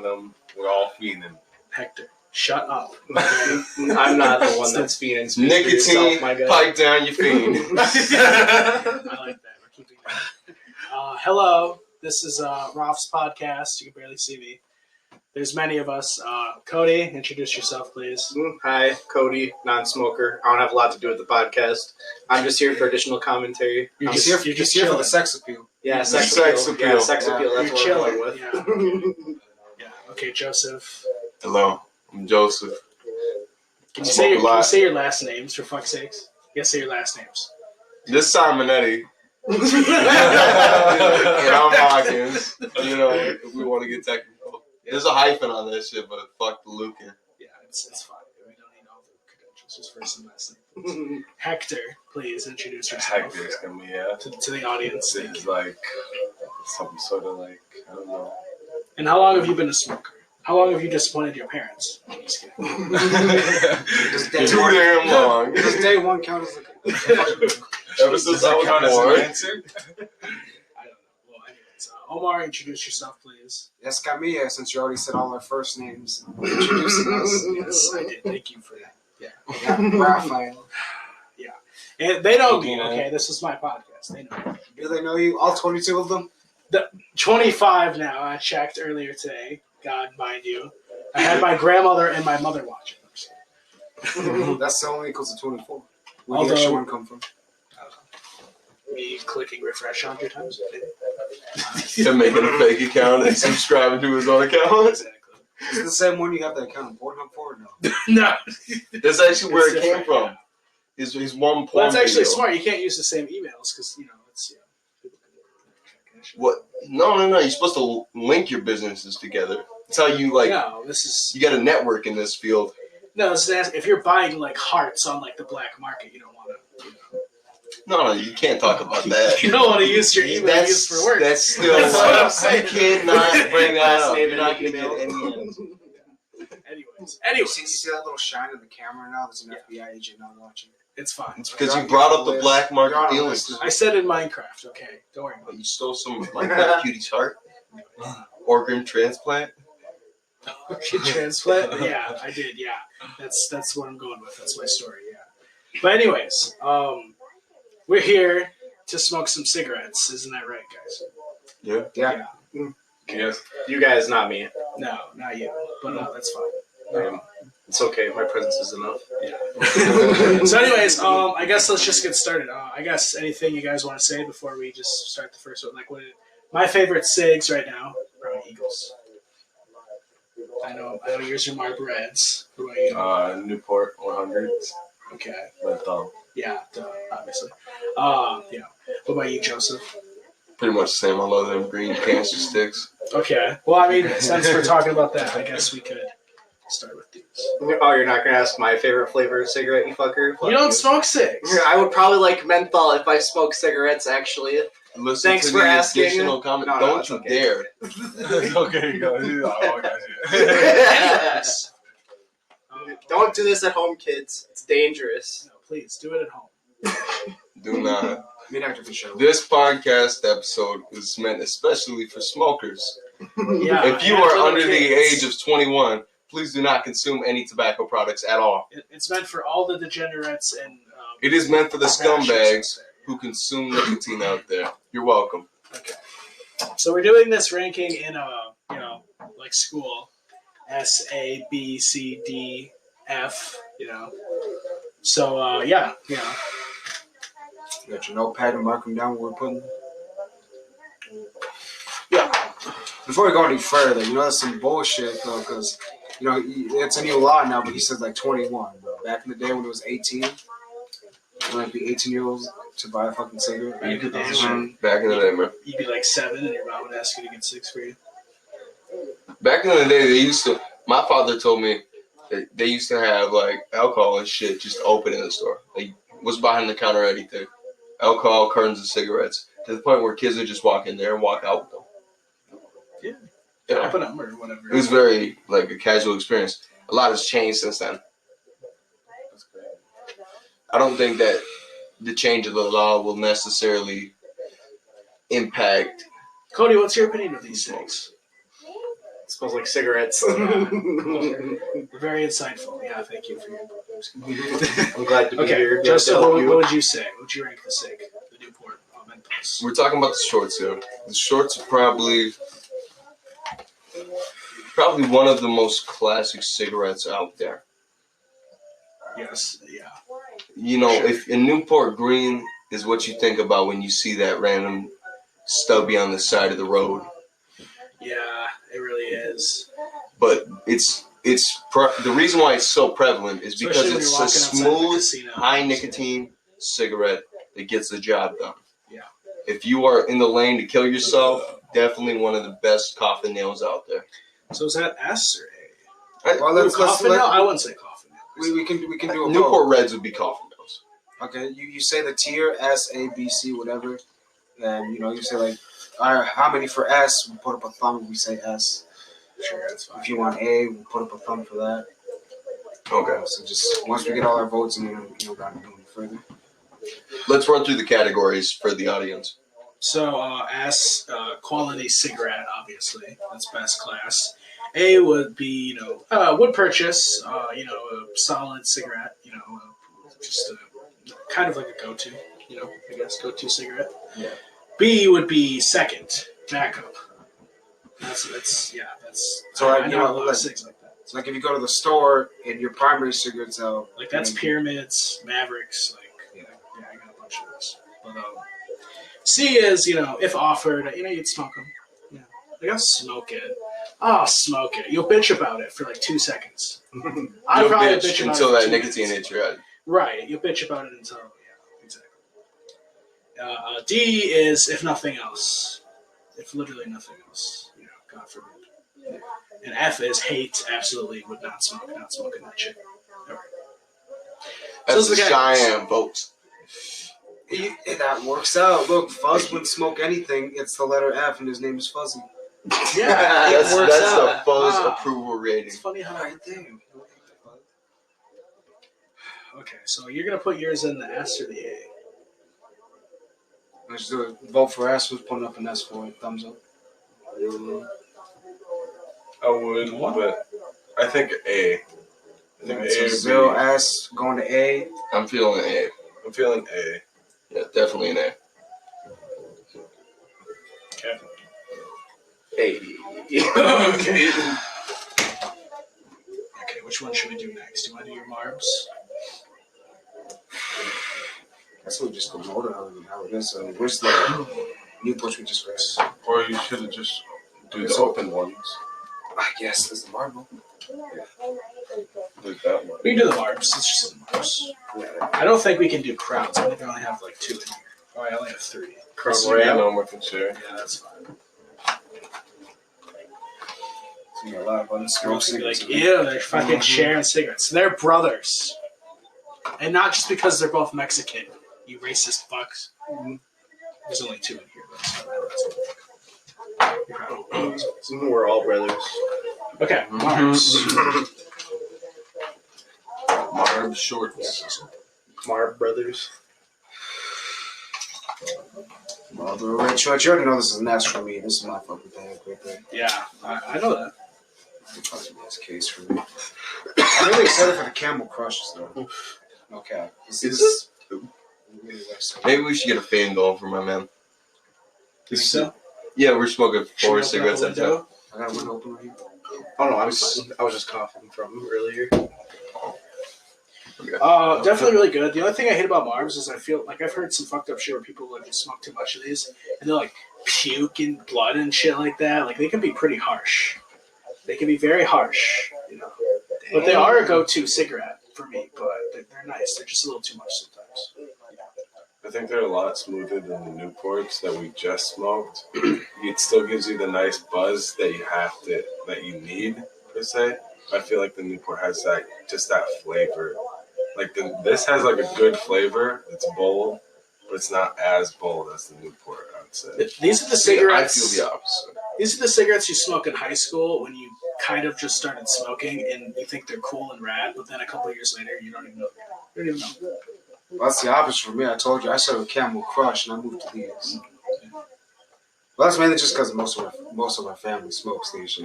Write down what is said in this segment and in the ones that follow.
We're all fiending. Hector, shut up. I'm not the one that's fiending. Nicotine, pipe down your fiend. I like that. We're keeping that. Hello, this is Ralph's podcast. You can barely see me. There's many of us. Cody, introduce yourself, please. Hi, Cody, non-smoker. I don't have a lot to do with the podcast. I'm just here for additional commentary. You're just here for the sex appeal. Yeah, sex appeal. Yeah, sex appeal. That's what chilling. I'm going with. Yeah, okay. Okay, Joseph. Hello, I'm Joseph. Can you say your last names, for fuck's sakes? You gotta say your last names. This Simonette. And I'm Hawkins. You know, if we want to get technical. There's a hyphen on that shit, but fuck the Lucan. Yeah, it's fine. We don't need all the credentials, just first and last name. Hector, please introduce yourself. Hector, Escamilla. To the audience. It's like some sort of like, I don't know. And how long have you been a smoker? How long have you disappointed your parents? I'm just kidding. Too damn long. Does day one count as Ever since I was born. I don't know. Well, anyways, Omar, introduce yourself, please. Escamilla, since you already said all our first names. Introducing us. Yes, I did. Thank you for that. Yeah, Raphael. Yeah. And they know me, okay? This is my podcast. They know me. Do they know you? All 22 of them? 25 now. I checked earlier today. God, mind you. I had my grandmother and my mother watching. That's only equals to 24. Where did the extra one come from? Me clicking refresh 100 times a day. You're making a fake account and subscribing to his own account. Exactly. Is it the same one you have the account on Pornhub for or no? No. That's actually where it came from. Yeah. His one porn Well, that's actually video. smart. You can't use the same emails because, you know, it's, people can check. What? No. You're supposed to link your businesses together. That's how you, like, No, this is... you got a network in this field. No, if you're buying, like, hearts on, like, the black market, you don't want to, you know... No, you can't talk about that. You don't want to use your email used for work. That's still That's what I'm saying. You cannot bring that up. You're You're not going to get any ends. Anyways. You see that little shine in the camera now? There's an FBI agent not watching. It's fine. It's because you brought up the black market dealings. I said in Minecraft, okay? Don't worry about You stole some of my cutie's heart? Organ transplant? Organ transplant? Yeah, I did, yeah. That's what I'm going with. That's my story, yeah. But anyways, we're here to smoke some cigarettes. Isn't that right, guys? Yeah. Yes. You guys, not me. No, not you. But that's fine. It's okay. My presence is enough. Yeah. So anyways, I guess let's just get started. I guess anything you guys want to say before we just start the first one? Like, my favorite cigs right now are Eagles. I know yours are Marlboro Reds. Who are you? Newport 100s. Okay. But, Yeah, obviously. Yeah. What about you, Joseph? pretty much the same. I love them green cancer sticks. Okay. Well, I mean, since we're talking about that, I guess we could start with these. Oh, you're not going to ask my favorite flavor of cigarette, you fucker? You don't smoke cigs. I would probably like menthol if I smoke cigarettes, actually. Listen Thanks to for the asking. Additional comment. No, Don't it's you okay. dare. Okay, go. Anyways. Don't do this at home, kids. It's dangerous. No, please, do it at home. Do not. Show. This podcast episode is meant especially for smokers. Yeah. If you and are little under the kids. age of 21, please do not consume any tobacco products at all. It's meant for all the degenerates and... It is meant for the bastards scumbags out there, who consume nicotine out there. You're welcome. Okay. So we're doing this ranking in like school. S, A, B, C, D, F, So, yeah. You got your notepad and mark them down where we're putting them? Yeah. Before we go any further, that's some bullshit, though, because, it's a new law now, but he says, 21, bro. Back in the day when it was 18, it might be 18-year-olds to buy a fucking cigarette. Back in the day, Back in the day, man. you'd be like 7 and your mom would ask you to get 6 for you. Back in the day, my father told me that they used to have, alcohol and shit just open in the store. Was behind the counter or anything. Alcohol, curtains, and cigarettes. To the point where kids would just walk in there and walk out with them. Yeah. Open them or whatever. It was very, a casual experience. A lot has changed since then. I don't think that the change of the law will necessarily impact... Cody, what's your opinion of these things? It smells like cigarettes. Very insightful. Yeah, thank you for your input. I'm glad to be Okay, here. Justin, what would you say? What would you rank the SIG, the Newport Mentos? We're talking about the shorts here. The shorts are probably one of the most classic cigarettes out there. Yes, yeah. You know, Sure. if a Newport Green is what you think about when you see that random stubby on the side of the road. Yeah, it really is. But the reason why it's so prevalent is because Especially when it's you're a walking outside the smooth, casino. high nicotine cigarette that gets the job done. Yeah. If you are in the lane to kill yourself, definitely one of the best coffin nails out there. So is that S or A? Well, Coffin nail? I wouldn't say coffin nail. we can do a Newport vote. Reds would be coffin nails. Okay, you say the tier S, A, B, C, whatever, and you say like, all right, how many for S? We put up a thumb. We say S. Sure, that's fine. If you want A, we'll put up a thumb for that. Okay. So just once we get all our votes, and got to move further. Let's run through the categories for the audience. So S, quality cigarette, obviously. That's best class. A would be, would purchase, a solid cigarette, just kind of like a go-to, I guess, go-to cigarette. Yeah. B would be second, backup. That's So I know a lot of like, cigs like that. it's like if you go to the store and your primary cigarette's out. Like that's Pyramids, Mavericks, Yeah. I got a bunch of those. But C is, if offered, you'd smoke them. Like, I'll smoke it. I'll smoke it. You'll bitch about it for like 2 seconds. I'd You'll probably bitch about until it for that 2 nicotine minutes. hits your head. Right. You'll bitch about it until, exactly. D is if nothing else. If literally nothing else. God forbid. And F is hate, absolutely would not smoke, not smoking that shit. Ever. That's So the Cheyenne, folks. That works out. Look, Fuzz wouldn't smoke anything. It's the letter F, and his name is Fuzzy. Yeah, that's it works the out. Fuzz Wow. approval rating. It's funny how. Right there. Okay, so you're gonna put yours in the S or the A? Let's do it. Vote for S. Who's putting up an S for it? Thumbs up. I would, but I think A. I think Right, A so would be- 0 S going to A. I'm feeling an A. I'm feeling A. Yeah, definitely an A. Okay. Hey. Okay. Okay, which one should we do next? Do you want to do your Marbs? That's what we just go in order how it is. So where's the Newports we just read? Or you should have just do It's the open ones. I guess there's the marble. Do that one. We can do the Marbs. Let's just do the Marbs. Yeah. I don't think we can do crowds. I think I only have like 2 in here. Oh, I only have 3. And Omar can share. Yeah, that's fine. So you got a lot of unsmoked Girls would be cigarettes. like, ew, they're fucking sharing cigarettes. They're brothers. And not just because they're both Mexican, you racist fucks. There's only 2 in here. That's We're all brothers. okay, Mars. Marb shorts. Marb brothers. Marlboro Red Shorts. You already know this is an S for me. This is my fucking thing right there. Yeah, I know that. It's probably the best case for me. I'm really excited for the Camel Crushes though. Okay. This is really excited. Maybe we should get a fan going for my man. Think so? Yeah, we're smoking Should we 4 open cigarettes up at the a time. window? I got one open right here. Oh no, I was just coughing from earlier. Definitely really good. The only thing I hate about Marbs is I feel like I've heard some fucked up shit where people like smoke too much of these and they're like puking blood and shit like that. Like they can be pretty harsh. They can be very harsh, But they are a go-to cigarette for me. But they're nice. They're just a little too much sometimes. I think they're a lot smoother than the Newports that we just smoked. It still gives you the nice buzz that you need per se. I feel like the Newport has that flavor. Like this has like a good flavor. It's bold, but it's not as bold as the Newport. I would say. These are the I cigarettes. feel the opposite. These are the cigarettes you smoke in high school when you kind of just started smoking and you think they're cool and rad, but then a couple of years later you don't even know. You don't even know. Well, that's the opposite for me. I told you I started with Camel Crush and I moved to these. Well, that's mainly just because most of my family smokes these,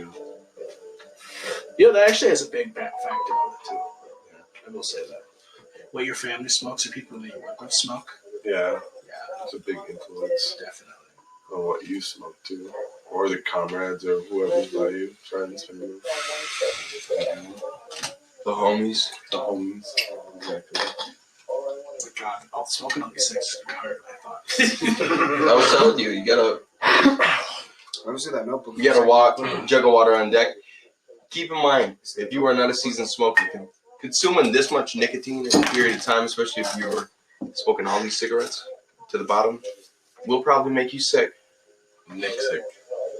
You know, that actually has a big factor on it, too. Yeah, I will say that. What your family smokes or people that you work with smoke? Yeah, Yeah, it's a big influence definitely. on what you smoke too, or the comrades or whoever's by you, friends, family, The homies. the homies. Exactly. Oh my god, smoking on these things is going to be harder than I thought. I was telling you, you gotta Let me see that notebook. You gotta walk, jug of water on deck. Keep in mind, if you are not a seasoned smoker, consuming this much nicotine in a period of time, especially if you were smoking all these cigarettes to the bottom, will probably make you sick. Nick sick.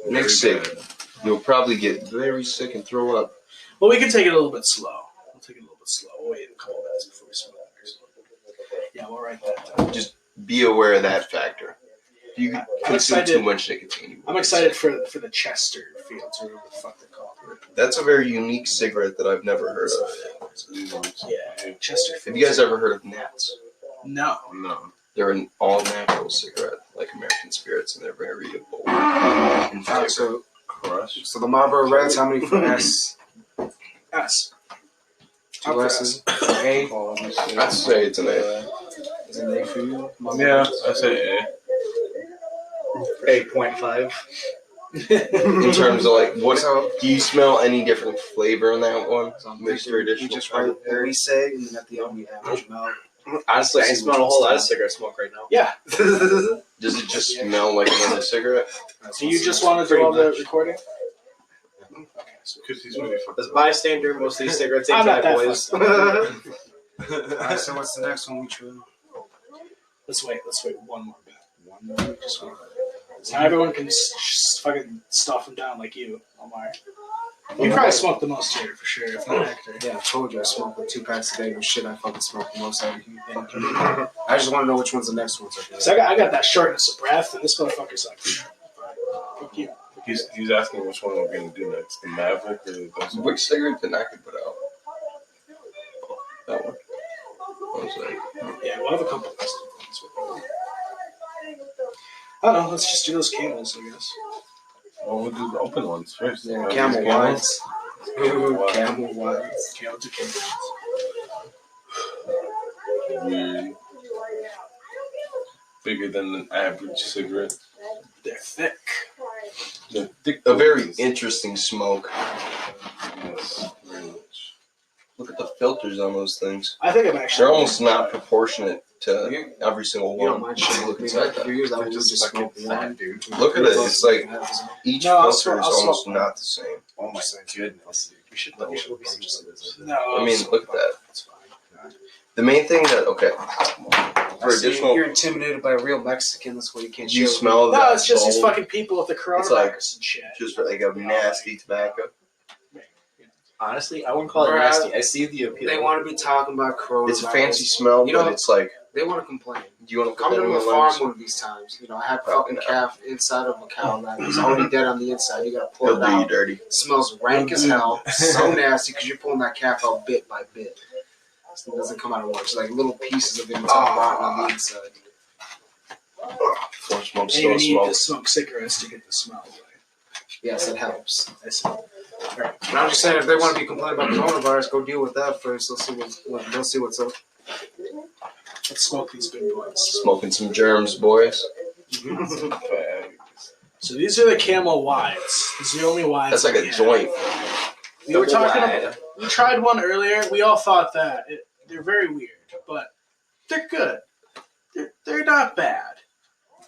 Nick sick. You'll probably get very sick and throw up. Well, we can take it a little bit slow. We'll take it a little bit slow. We'll wait a couple minutes before we smoke the next one. Yeah, we'll write that down. Just be aware of that factor. If you consume too much nicotine. I'm excited for the Chesterfields, or whatever the fuck they're called. That's a very unique cigarette that I've never heard of. Yeah, Chesterfields. Have you guys ever heard of Nats? No. No. They're an all-natural cigarette, like American Spirits, and they're very bold. Alright, so Crush. the Marlboro Reds, how many for S? S. Two S's. A. I'd say it's an A. Is it an A for you? Yeah, I say A. 8.5. In terms of like, what So, do you smell any different flavor in that one? so I'm Mixed or thinking we additional? just write what we say, and then at the end we average them out. Honestly, I ain't smelling a whole lot of cigarette smoke right now. Yeah. Does it just smell like another cigarette? So you just want to do all the recording? Because he's really As bystander, most of these cigarettes ain't I'm not bad that boys. Alright, so what's the next one we chew? Let's wait one more bit. One more. Just one more. So now everyone can fucking stuff them down like you, Omar. You probably smoke the most here for sure, if not Hector. Yeah, I told you I smoke like 2 packs a day, but shit, I fucking smoke the most out of you. I just want to know which one's the next one. So I got that shortness of breath, and this motherfucker's like, fuck you. He's asking which one we're going to do next. The Maverick or the Desert? Which cigarette did I could put out? That one. What was that? Yeah, we'll have a couple of things. I don't know, let's just do those camels, I guess. Well, we'll do the open ones first. Yeah, These Camel camels. Whites. Camel Camel Whites. Camel to camels. Weird. Bigger than an average cigarette. They're thick. They're thick. A very interesting smoke. Yes, very much. Look at the filters on those things. I think I'm actually. They're almost not proportionate to every single You don't one. mind Should shit look looking inside like that. for years, I would They're just just smoke fucking one. fat, dude. Look at it. It's like each No, I'll filter smoke- is I'll almost smoke not the same. Oh my goodness. We should look at No. I mean, look at that. That's fine. The main thing that for See, additional, you're intimidated by a real Mexican. That's why you can't. you show smell No, that it's just these gold, fucking people with the coronavirus like- and shit. just like a nasty tobacco. Honestly, I wouldn't call it Bruh. nasty. I see the appeal. They want to be talking about coronavirus. It's a fancy smell, You know- but it's like, They want to complain. do you want to Come put to that in my the farm lungs? one of these times. You know, I had Probably fucking not. calf inside of a cow that was already dead on the inside. You gotta pull He'll it do you out. dirty. It smells rank as hell. So nasty because you're pulling that calf out bit by bit. So it doesn't come out of one. It's like little pieces of it rotten on the inside. Four smoke, And you still need smoke. to smoke cigarettes to get the smell away. Yes, it helps. I see. Alright. But I'm just saying, if they want to be complaining about coronavirus, go deal with that first. They'll see what's up. Let's smoke these big boys. Smoking some germs, boys. So these are the Camel Wides. These are the only wides. That's like that a we have. joint. We were talking Double about. We tried one earlier. We all thought that they're very weird, but they're good. They're not bad.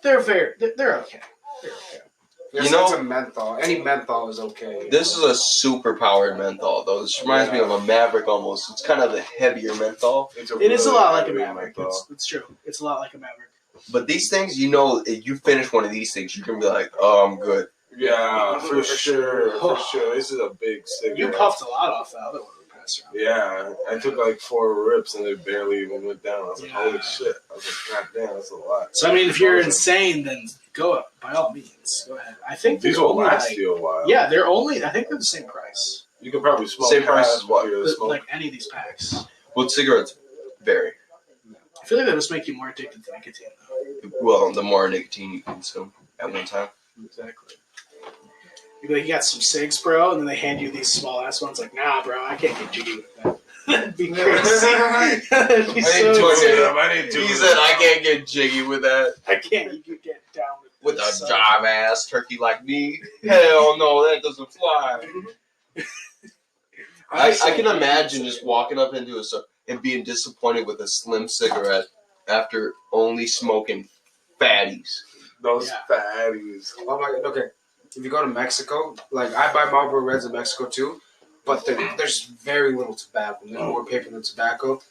They're okay. They're okay. Yes, You know- it's a menthol. Any menthol is okay. This is a super powered menthol, though. This reminds me of a Maverick almost. It's kind of a heavier menthol. It is a lot like a Maverick. It's true. It's a lot like a Maverick. But these things, you know, if you finish one of these things, you can be like, oh, I'm good. Yeah, for sure. For sure. This is a big cigarette. You puffed a lot off the other one we passed around. Yeah, I took like 4 rips and they barely even went down. I was like, Yeah. holy shit. I was like, god damn, that's a lot. So I mean, if you're insane, then go up by all means. Go ahead. I think These they're will only last like, you a while. yeah, they're only. I think they're the same price. You can probably smoke Same price half as what? if you're the smoker. Like any of these packs. Well, cigarettes vary. I feel like they just make you more addicted to nicotine, though. Well, the more nicotine you consume at one time. Exactly. You'd be like, you got some cigs, bro? And then they hand you these small ass ones. Like, nah, bro, I can't get jiggy with that. That'd be crazy. That'd be so He said, I can't get jiggy with that. I can't. You can get down With this, a job ass turkey like me? Hell no, that doesn't fly. I can imagine just walking up into a store and being disappointed with a slim cigarette after only smoking fatties. Those fatties. Oh my god, okay. If you go to Mexico, like I buy Marlboro Reds in Mexico too, but there's very little tobacco. There's more paper than tobacco.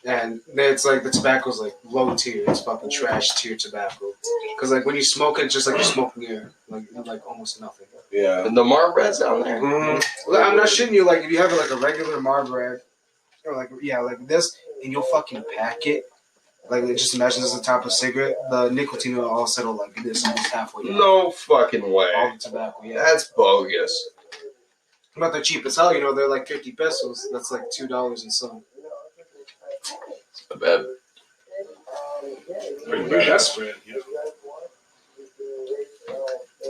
And it's like the tobacco's like low tier. It's fucking trash tier tobacco. Because like when you smoke it, it's just like you're smoking air. Like almost nothing. Yeah. And the Marlboro Reds down there. Mm-hmm. Well, I'm not shitting you. Like if you have like a regular Marlboro Red, or like this, and you'll fucking pack it. Like just imagine this is the top of a cigarette. The nicotine will all settle like this almost halfway down. No fucking way. All the tobacco, yeah. That's bogus. But they're cheap as hell, you know, they're like 50 pesos. That's like $2 and some. I bet. Pretty You're bad. desperate. Yeah.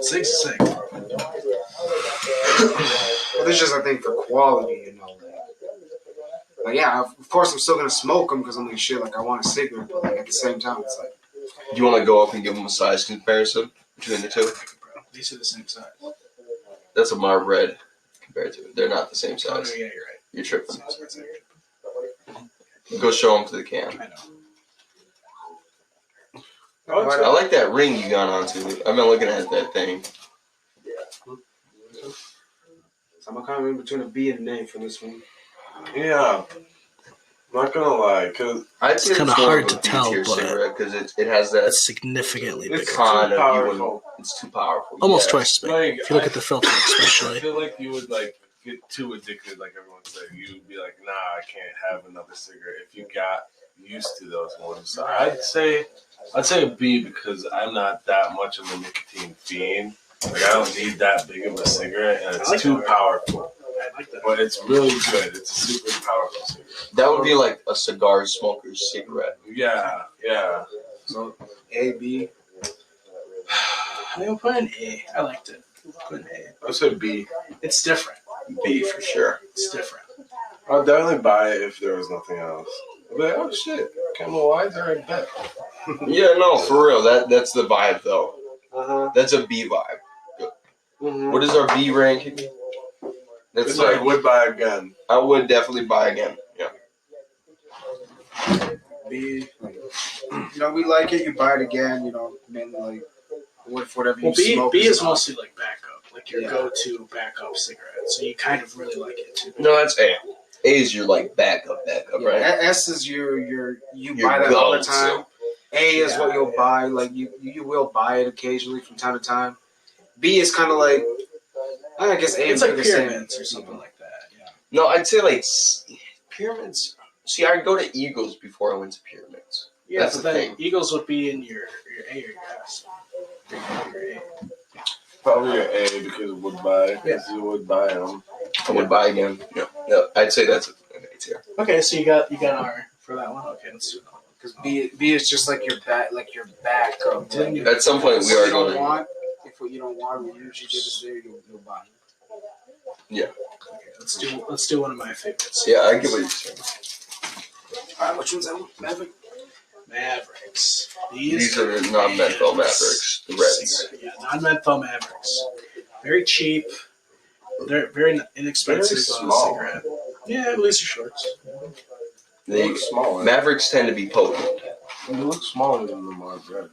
Cigs is sick. Well, this is just, I think, for quality, you know. Like, yeah, of course I'm still going to smoke them because I'm like, shit, like, I want a cigarette. But, like, at the same time, it's like. Do you want to go up and give them a size comparison between the two? These are the same size. That's a Marlboro Red compared to it. They're not the same Oh, size. yeah, you're right. You're tripping. Same size. Go show them to the can. I know. I like that ring you got onto. I've been looking at that thing. So I'm kind of in between a B and an A for this one. Yeah. I'm not gonna lie, because I'd say It's kinda more hard of a to tell, B-tier but cigarette because it has that It's significantly bigger. It's kind too of powerful. It's too powerful. Almost yeah. twice as big. Like, If you look at the filter, I especially. feel like you would like get too addicted, like everyone said. You'd be like, nah, I can't have another cigarette if you got used to those ones. So I'd say a B because I'm not that much of a nicotine fiend. Like I don't need that big of a cigarette, and it's I like too that. powerful. I like that. But it's really good. It's a super powerful cigarette. That would be like a cigar smoker's cigarette. Yeah, yeah. So, A, B. I'm gonna put an A. I liked it. Put an A. I said B. It's different. B for sure. It's different. I'll definitely buy it if there was nothing else. I'll be like, oh shit, Camel White, they're in bet. Yeah, no, for real. That's the vibe though. Uh-huh. That's a B vibe. Mm-hmm. What is our B ranking? That's It's like, like would buy again. I would definitely buy again. Yeah. B. You know, we like it, you buy it again, you know, mainly like, whatever you Well, B smoke. is mostly like backup, like your Yeah. go-to backup cigarette. So you kind of really like it too. No, that's A. A is your like backup, Yeah, right? S is you Your buy that all the go-to. time. A is what you'll Yeah. buy, like you will buy it occasionally from time to time. B is kind of like, I guess A It's and like B are the same. pyramids or something like that. Yeah. No, I'd say like pyramids. See, I'd go to Eagles before I went to pyramids. Yeah, That's but the then thing. Eagles would be in your A or your S. Your A. Probably an A because it would buy. Because you would buy them. I would buy again. Yeah, I'd say that's an A tier. Okay, so you got R for that one. Okay, let's do that one. Because B is just like your backup. Didn't you- At some point, we If are you don't going. want, if what you don't want, we usually get it there, you'll buy it. Okay, let's do one of my favorites. Yeah, I get what you're saying. All right, which one's that one? Maverick? Mavericks. These are the non-menthol Mavericks, the Reds. Cigarette. Yeah, non-menthol Mavericks. Very cheap. They're very inexpensive Very small. cigarette. Yeah, at least your shorts. They They, look smaller. Mavericks tend to be potent. They look smaller than the Marlboro.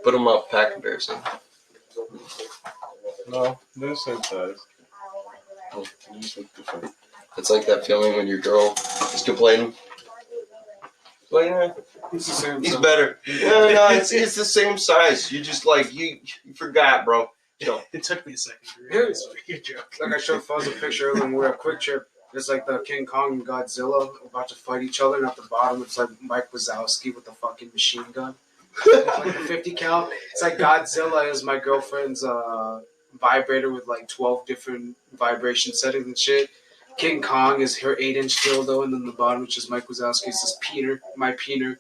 Put them up pack comparison. No, they're the same size. They just look different. It's like that feeling when your girl is complaining. Like, It's the same. he's better. No, it's the same size. You just like you forgot, bro. So, It took me a second to realize what you're joking. Like I showed Fuzz a picture of when we were at Quick Trip. It's like the King Kong and Godzilla about to fight each other, and at the bottom it's like Mike Wazowski with the fucking machine gun. It's like the 50 cal. It's like Godzilla is my girlfriend's vibrator with like 12 different vibration settings and shit. King Kong is her 8-inch dildo, and then the bottom, which is Mike Wazowski's, is my peener.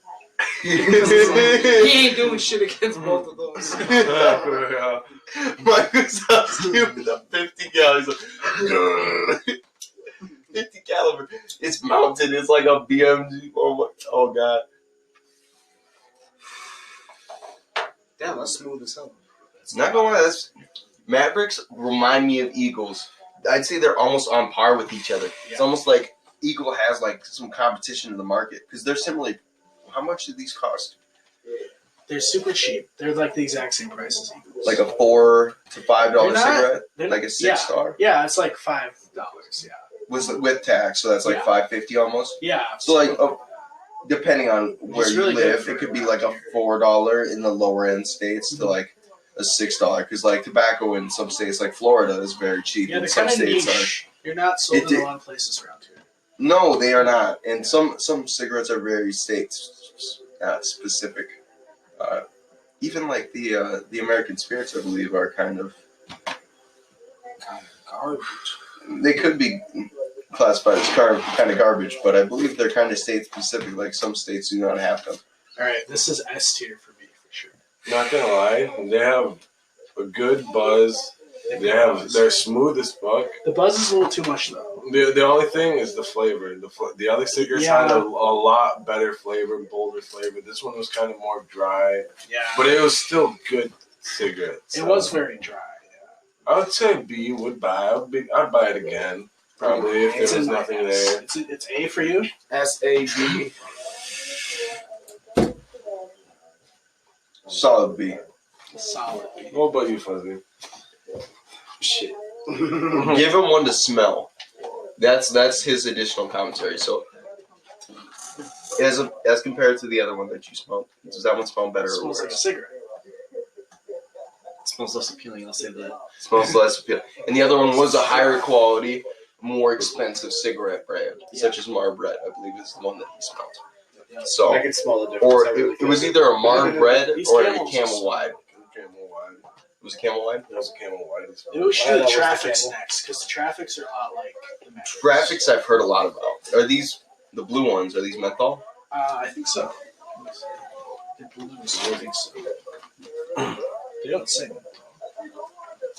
He ain't doing shit against both of those. Michael's with a 50 caliber. 50 caliber. It's mounted. It's like a BMG or what? Oh god. Damn, that's smooth as hell. It's not gonna lie. Mavericks remind me of Eagles. I'd say they're almost on par with each other. It's almost like Eagle has like some competition in the market because they're similar. How much do these cost? They're super cheap. They're like the exact same price as Eagles. Like a $4 to $5 cigarette, They're- like a $6. Yeah, it's like $5. Yeah. With tax, so that's like $5.50 almost. Yeah. So like, depending on where It's you really good live, for it could be like a $4 in the lower end states to like a $6 because like tobacco in some states like Florida is very cheap. Yeah, and they're some kind of states niche. You're not sold in a lot of places around here. No, they are not, and some cigarettes are very state specific. Even like the American Spirits, I believe, are kind of Garbage. they could be classified as kind of garbage, but I believe they're kind of state specific. Like some states do not have them. All right, this is S tier for me for sure. Not gonna lie, they have a good buzz. They're smooth as fuck. The buzz is a little too much though. The only thing is the flavor. The other cigarettes had a lot better flavor, bolder flavor. This one was kind of more dry, but it was still good cigarettes. It was very dry. I would say B would buy. I'd buy it again, probably if there was nothing there. It's A for you. SAB. Solid B. Solid. What about you, Fuzzy? Shit. Give him one to smell. That's his additional commentary. So, as compared to the other one that you smoked, does that one smell better It or smells like a worse? cigarette. It smells less appealing, I'll say that. Smells less appealing. And the other one was a higher quality, more expensive cigarette brand, such as Marlboro, I believe is the one that he smelled. So, I can smell the difference. or I really it was feel either a Marlboro These or a Camels. Camel Wide. Camel Wide. It was a Camel Wide? That was a Camel Wide. Maybe we should do that the was the traffics Camel. next because the traffics are a lot like the Mavericks. Graphics I've heard a lot about. Are these the blue ones? Are these menthol? I think so. The blues, I think so. They don't say that.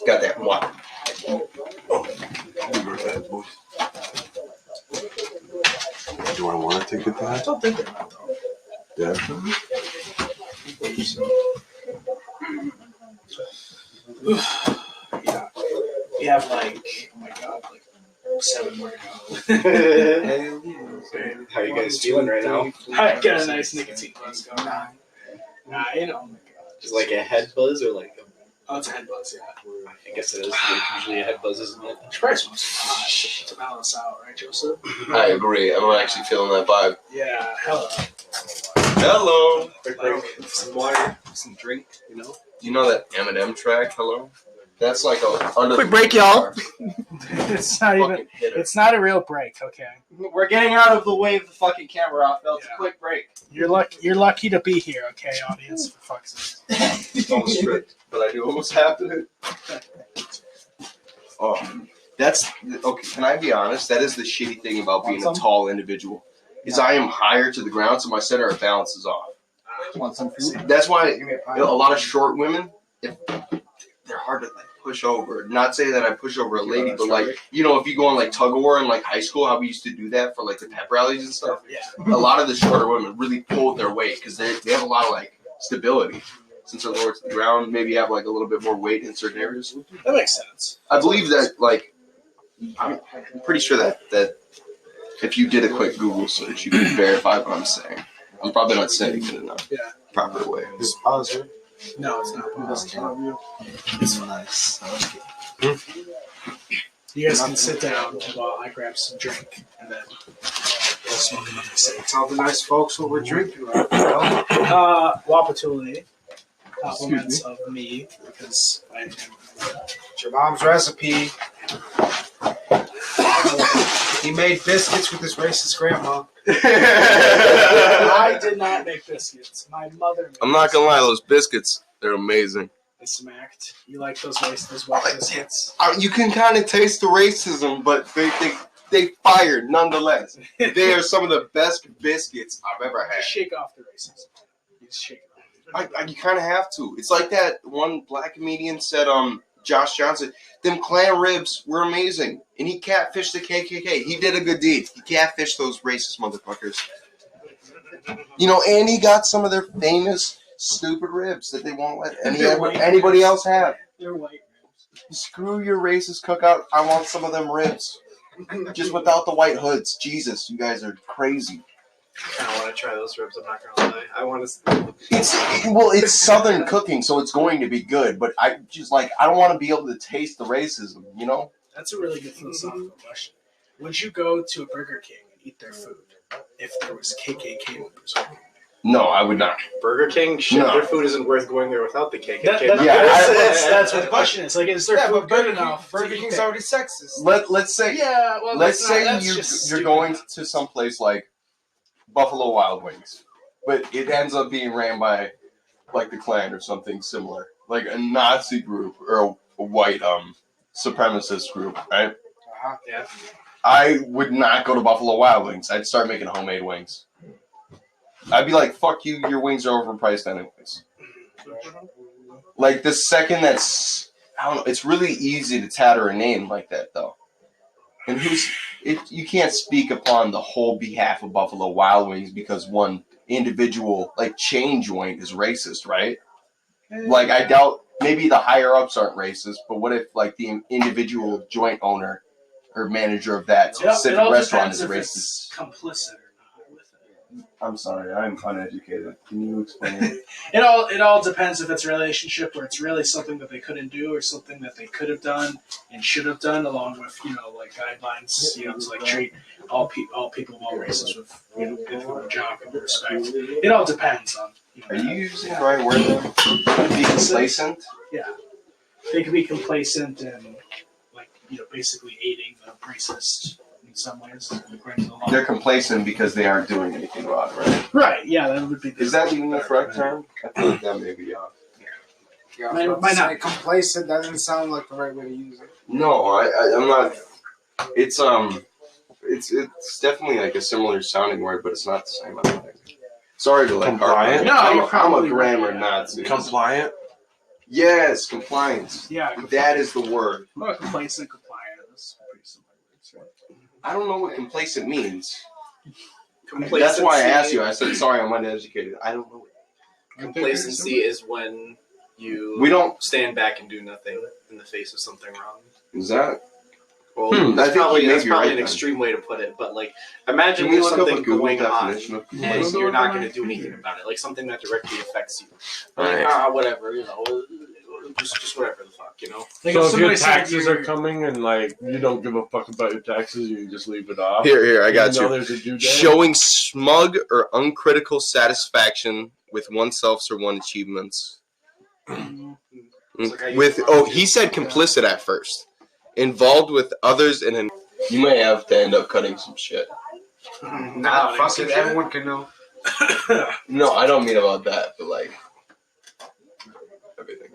Got that one. Do I want to take it I back? don't think they're menthol. Yeah. Yeah. We have like, oh my god, like 7 more to go. How you guys feeling right now? I got a nice nicotine buzz going on. Nah, you know, oh my god. Just like a head buzz or like a... Oh, it's a head buzz, yeah. I guess it is usually a head buzz, isn't it? You should probably smoke some pot to balance out, right, Joseph? I agree. I'm actually feeling that vibe. Yeah, hello. Hello. Quick break, some water, some drink, you know? You know that Eminem track, Hello? That's like a under Quick break, y'all. It's not even. It's not a real break, okay? We're getting out of the way of the fucking camera off, Bill. It's a quick break. You're lucky to be here, okay, audience? For fuck's sake. It's almost strict, but I do almost have to. Oh, that's okay. Can I be honest? That is the shitty thing about being a tall individual. Is I am higher to the ground, so my center of balance is off. Want some food? That's why Give me a pie. a lot of short women, they're hard to like push over. Not saying that I push over a lady, but like if you go on like tug of war in like high school, how we used to do that for like the pep rallies and stuff. Yeah. A lot of the shorter women really pull their weight because they have a lot of like stability. Since they're lower to the ground, maybe have like a little bit more weight in certain areas. That makes sense. I believe that like I'm pretty sure that if you did a quick Google search, you could verify what I'm saying. I'm probably not saying it in a proper way. This is pause, right? No, it's not. It's nice. I like it. You guys can sit down while I grab some drink and then we'll smoke another cig. Tell the nice folks what we're drinking right now. Wapatuli. Compliments of me because I am. It's your mom's recipe. He made biscuits with his racist grandma. I did not make biscuits. My mother made I'm not gonna lie, those biscuits, they're amazing. They smacked. You like those wet biscuits? You can kind of taste the racism, but they think they fired nonetheless. They are some of the best biscuits I've ever had. Just shake off the racism. You just shake it off. You kind of have to. It's like that one black comedian said, Josh Johnson, them clam ribs were amazing. And he catfished the KKK. He did a good deed. He catfished those racist motherfuckers. You know, and he got some of their famous stupid ribs that they won't let anybody else have. They're white. Screw your racist cookout. I want some of them ribs. Just without the white hoods. Jesus, you guys are crazy. I kind of want to try those ribs. I'm not gonna lie. I want to. It's Southern cooking, so it's going to be good. But I don't want to be able to taste the racism. You know. That's a really good philosophical question. Would you go to a Burger King and eat their food if there was KKK members working? No, I would not. Burger King, shit, No. their food isn't worth going there without the KKK. That's what the question is. Like, is their food good enough? Burger King's already sexist. Let's say you're going to some place like Buffalo Wild Wings, but it ends up being ran by like the Klan or something similar, like a Nazi group or a white supremacist group, right? Yeah. I would not go to Buffalo Wild Wings. I'd start making homemade wings. I'd be like, fuck you, your wings are overpriced anyways. Like, the second I don't know, it's really easy to tatter a name like that, though. And you can't speak upon the whole behalf of Buffalo Wild Wings because one individual, like, chain joint is racist, right? Like, I doubt, maybe the higher-ups aren't racist, but what if, like, the individual joint owner or manager of that specific restaurant is racist? Complicit or not with it. I'm sorry, I'm uneducated. Can you explain it? It all depends if it's a relationship where it's really something that they couldn't do or something that they could have done and should have done, along with like guidelines, to like treat all people of all races with with job and respect. It all depends on. Are you using the right word now? Be complacent? Yeah, they could be complacent and basically aiding the racist in some ways. According to the law. They're complacent because they aren't doing anything wrong, right? Right, yeah, that would be. Is that even the correct term? I feel like that may be off. Yeah, Might not. Complacent doesn't sound like the right way to use it. No, I'm not. It's definitely like a similar sounding word, but it's not the same. I don't think. Sorry to like. Compliant? No, I'm you're a probably grammar right. Nazi. Compliant? Yes, compliance. Yeah, That is the word. well, complacent, compliant. That's pretty similar words, right? I don't know what complacent means. Complacency, That's why I asked you. I said, sorry, I'm uneducated. I don't know. Complacency is when you We don't. stand back and do nothing in the face of something wrong. Is that? Well, I that's think probably, you may that's be probably right an then. extreme way to put it, but like, imagine Can we there's look up a something Google going on, definition of and complacent? you're not going to do anything about it, like something that directly affects you. Like, Right. whatever, just whatever the fuck, Like So if your somebody said taxes you're- are coming and like you don't give a fuck about your taxes, you can just leave it off. Here, I got Even though you. there's a due date. Showing smug or uncritical satisfaction with oneself or one's achievements. It's like how you- He said complicit at first. Involved with others in an. You may have to end up cutting some shit. Nah, fuck it. Everyone can know. No, I don't mean about that, but like everything.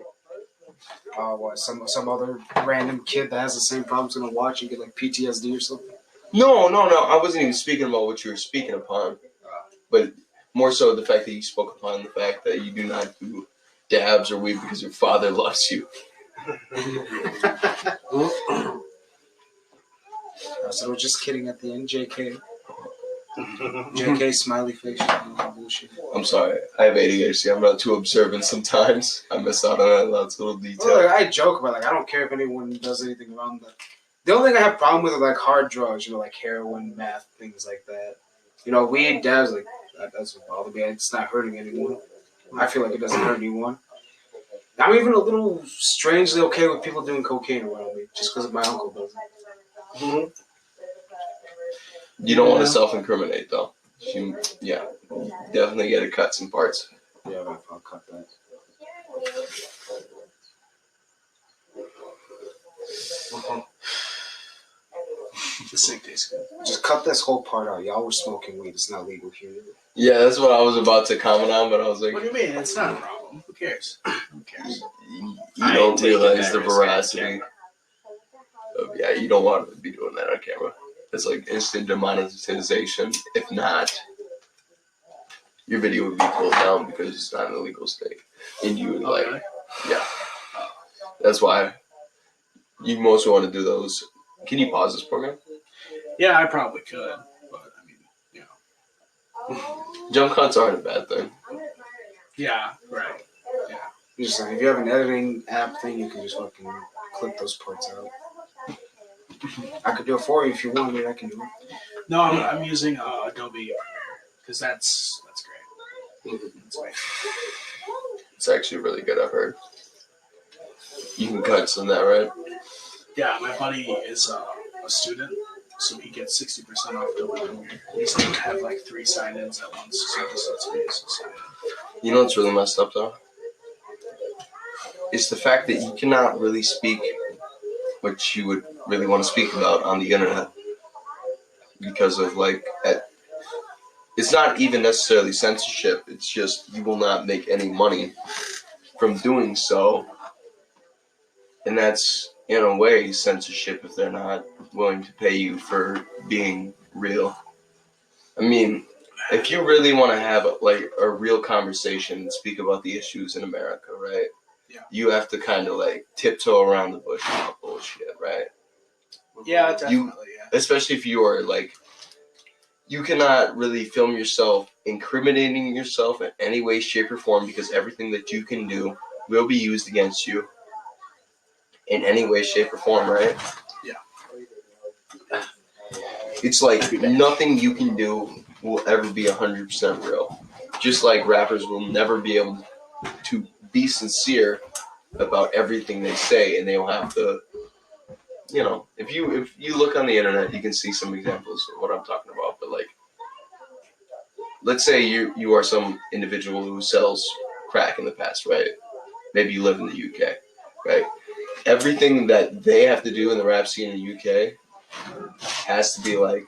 What? Some other random kid that has the same problem's gonna watch and get like PTSD or something. No. I wasn't even speaking about what you were speaking upon, but more so the fact that you spoke upon the fact that you do not do dabs or weed because your father loves you. So we're just kidding at the end. JK. JK smiley face. Bullshit. I'm sorry. I have ADHD. I'm not too observant sometimes. I miss out on lots of little Well, details. I joke about I don't care if anyone does anything wrong. The only thing I have problem with are like hard drugs, like heroin, meth, things like that. Weed, dabs, like that's what bothers me. It's not hurting anyone. I feel like it doesn't hurt anyone. I'm even a little strangely okay with people doing cocaine around me, just because my uncle does it. Mhm. You don't want to self-incriminate, though. You definitely got to cut some parts. Yeah, I'll cut that. The cig tastes good. Just cut this whole part out. Y'all were smoking weed. It's not legal here. Yeah, that's what I was about to comment on, but I was like, What do you mean? It's not a problem. Who cares? Who cares? you I don't ain't taking realize that the risk on veracity. camera. You don't want to be doing that on camera. it's like instant demonetization. If not, your video would be pulled down because it's not an illegal state. And you would like, really? yeah. That's why you mostly want to do those. Can you pause this program? Yeah, I probably could, but I mean, Jump cuts aren't a bad thing. Yeah, right. Yeah. I'm just saying, if you have an editing app thing, you can just fucking clip those parts out. I could do it for you if you want me. I can do it. No, I'm using Adobe Premiere because that's great. That's my It's actually really good, I've heard. You can cut some of that, right? Yeah, my buddy is a student, so he gets 60% off Adobe Premiere. He's going to have like 3 sign-ins at once, so he just lets me use the sign-in. You know what's really messed up, though? It's the fact that you cannot really speak what you would really want to speak about on the internet. Because of, like, it's not even necessarily censorship. It's just you will not make any money from doing so. And that's, in a way, censorship if they're not willing to pay you for being real. I mean, if you really want to have, like, a real conversation and speak about the issues in America, right? Yeah. You have to kind of, like, tiptoe around the bush about bullshit, right? Yeah, definitely, yeah. Especially if you are, like, you cannot really film yourself incriminating yourself in any way, shape, or form because everything that you can do will be used against you in any way, shape, or form, right? Yeah. It's like nothing you can do will ever be 100% real. Just like rappers will never be able to be sincere about everything they say, and they will have to, you know, if you look on the internet, you can see some examples of what I'm talking about. But like, let's say you are some individual who sells crack in the past, right? Maybe you live in the UK, right? Everything that they have to do in the rap scene in the UK has to be like,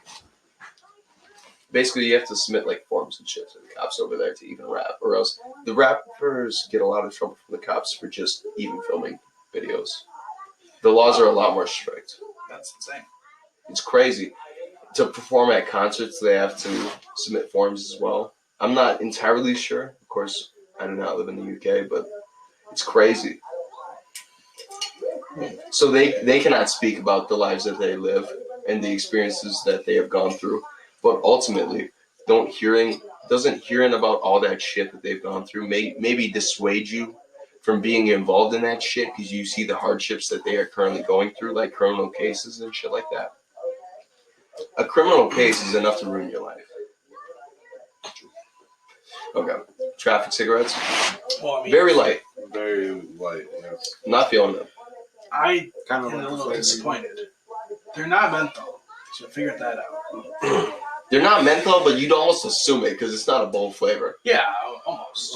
basically you have to submit like forms and shit to the cops over there to even rap, or else the rappers get a lot of trouble from the cops for just even filming videos. The laws are a lot more strict. That's insane. It's crazy. To perform at concerts, they have to submit forms as well. I'm not entirely sure. Of course, I do not live in the UK, but it's crazy. So they cannot speak about the lives that they live and the experiences that they have gone through. But ultimately, doesn't hearing about all that shit that they've gone through maybe dissuade you from being involved in that shit because you see the hardships that they are currently going through, like criminal cases and shit like that. A criminal case is enough to ruin your life. Okay. Traffic cigarettes? Well, I mean, Very light. Very light, yes. Not feeling it. I Kind am of a like little flavor. disappointed. They're not menthol, so I figured that out. They're not menthol, but you'd almost assume it because it's not a bold flavor. Yeah, almost.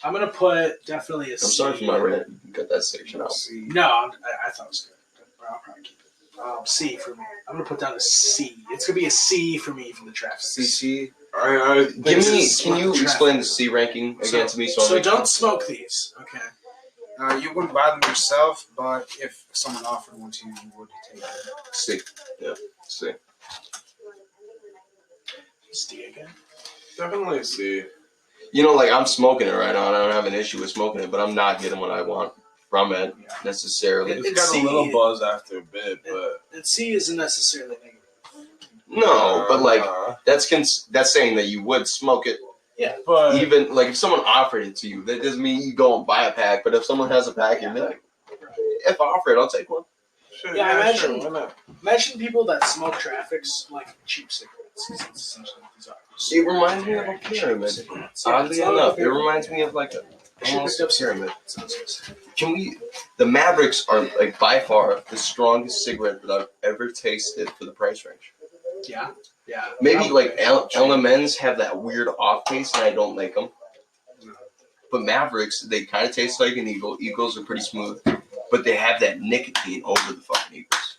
I'm gonna put definitely a C. I'm sorry for my rant. You can cut that section out. See, No, I thought it was good. I'll probably keep it. C for me. I'm gonna put down a C. It's gonna be a C for me from the traffic. CC. Can you explain the C ranking again to me? So don't smoke these, okay? You wouldn't buy them yourself, but if someone offered one to you, you would take it. C. Yeah, C. It's D again. Definitely C. You know, like I'm smoking it right now, and I don't have an issue with smoking it, but I'm not getting what I want from it necessarily. It's got a little buzz after a bit, but And C isn't necessarily negative. No, but like that's saying that you would smoke it. Yeah, but Even like if someone offered it to you, that doesn't mean you go and buy a pack. But if someone has a pack, you'd be like, if I offer it, I'll take one. sure, Yeah, imagine. imagine people that smoke traffics like cheap cigarettes. That's essentially what these are. It reminds me of a pyramid. Oddly enough, it reminds me of like almost a pyramid. The Mavericks are like by far the strongest cigarette that I've ever tasted for the price range. Yeah. Maybe like LMNs have that weird off taste and I don't like them. But Mavericks, they kind of taste like an Eagle. Eagles are pretty smooth, but they have that nicotine over the fucking Eagles.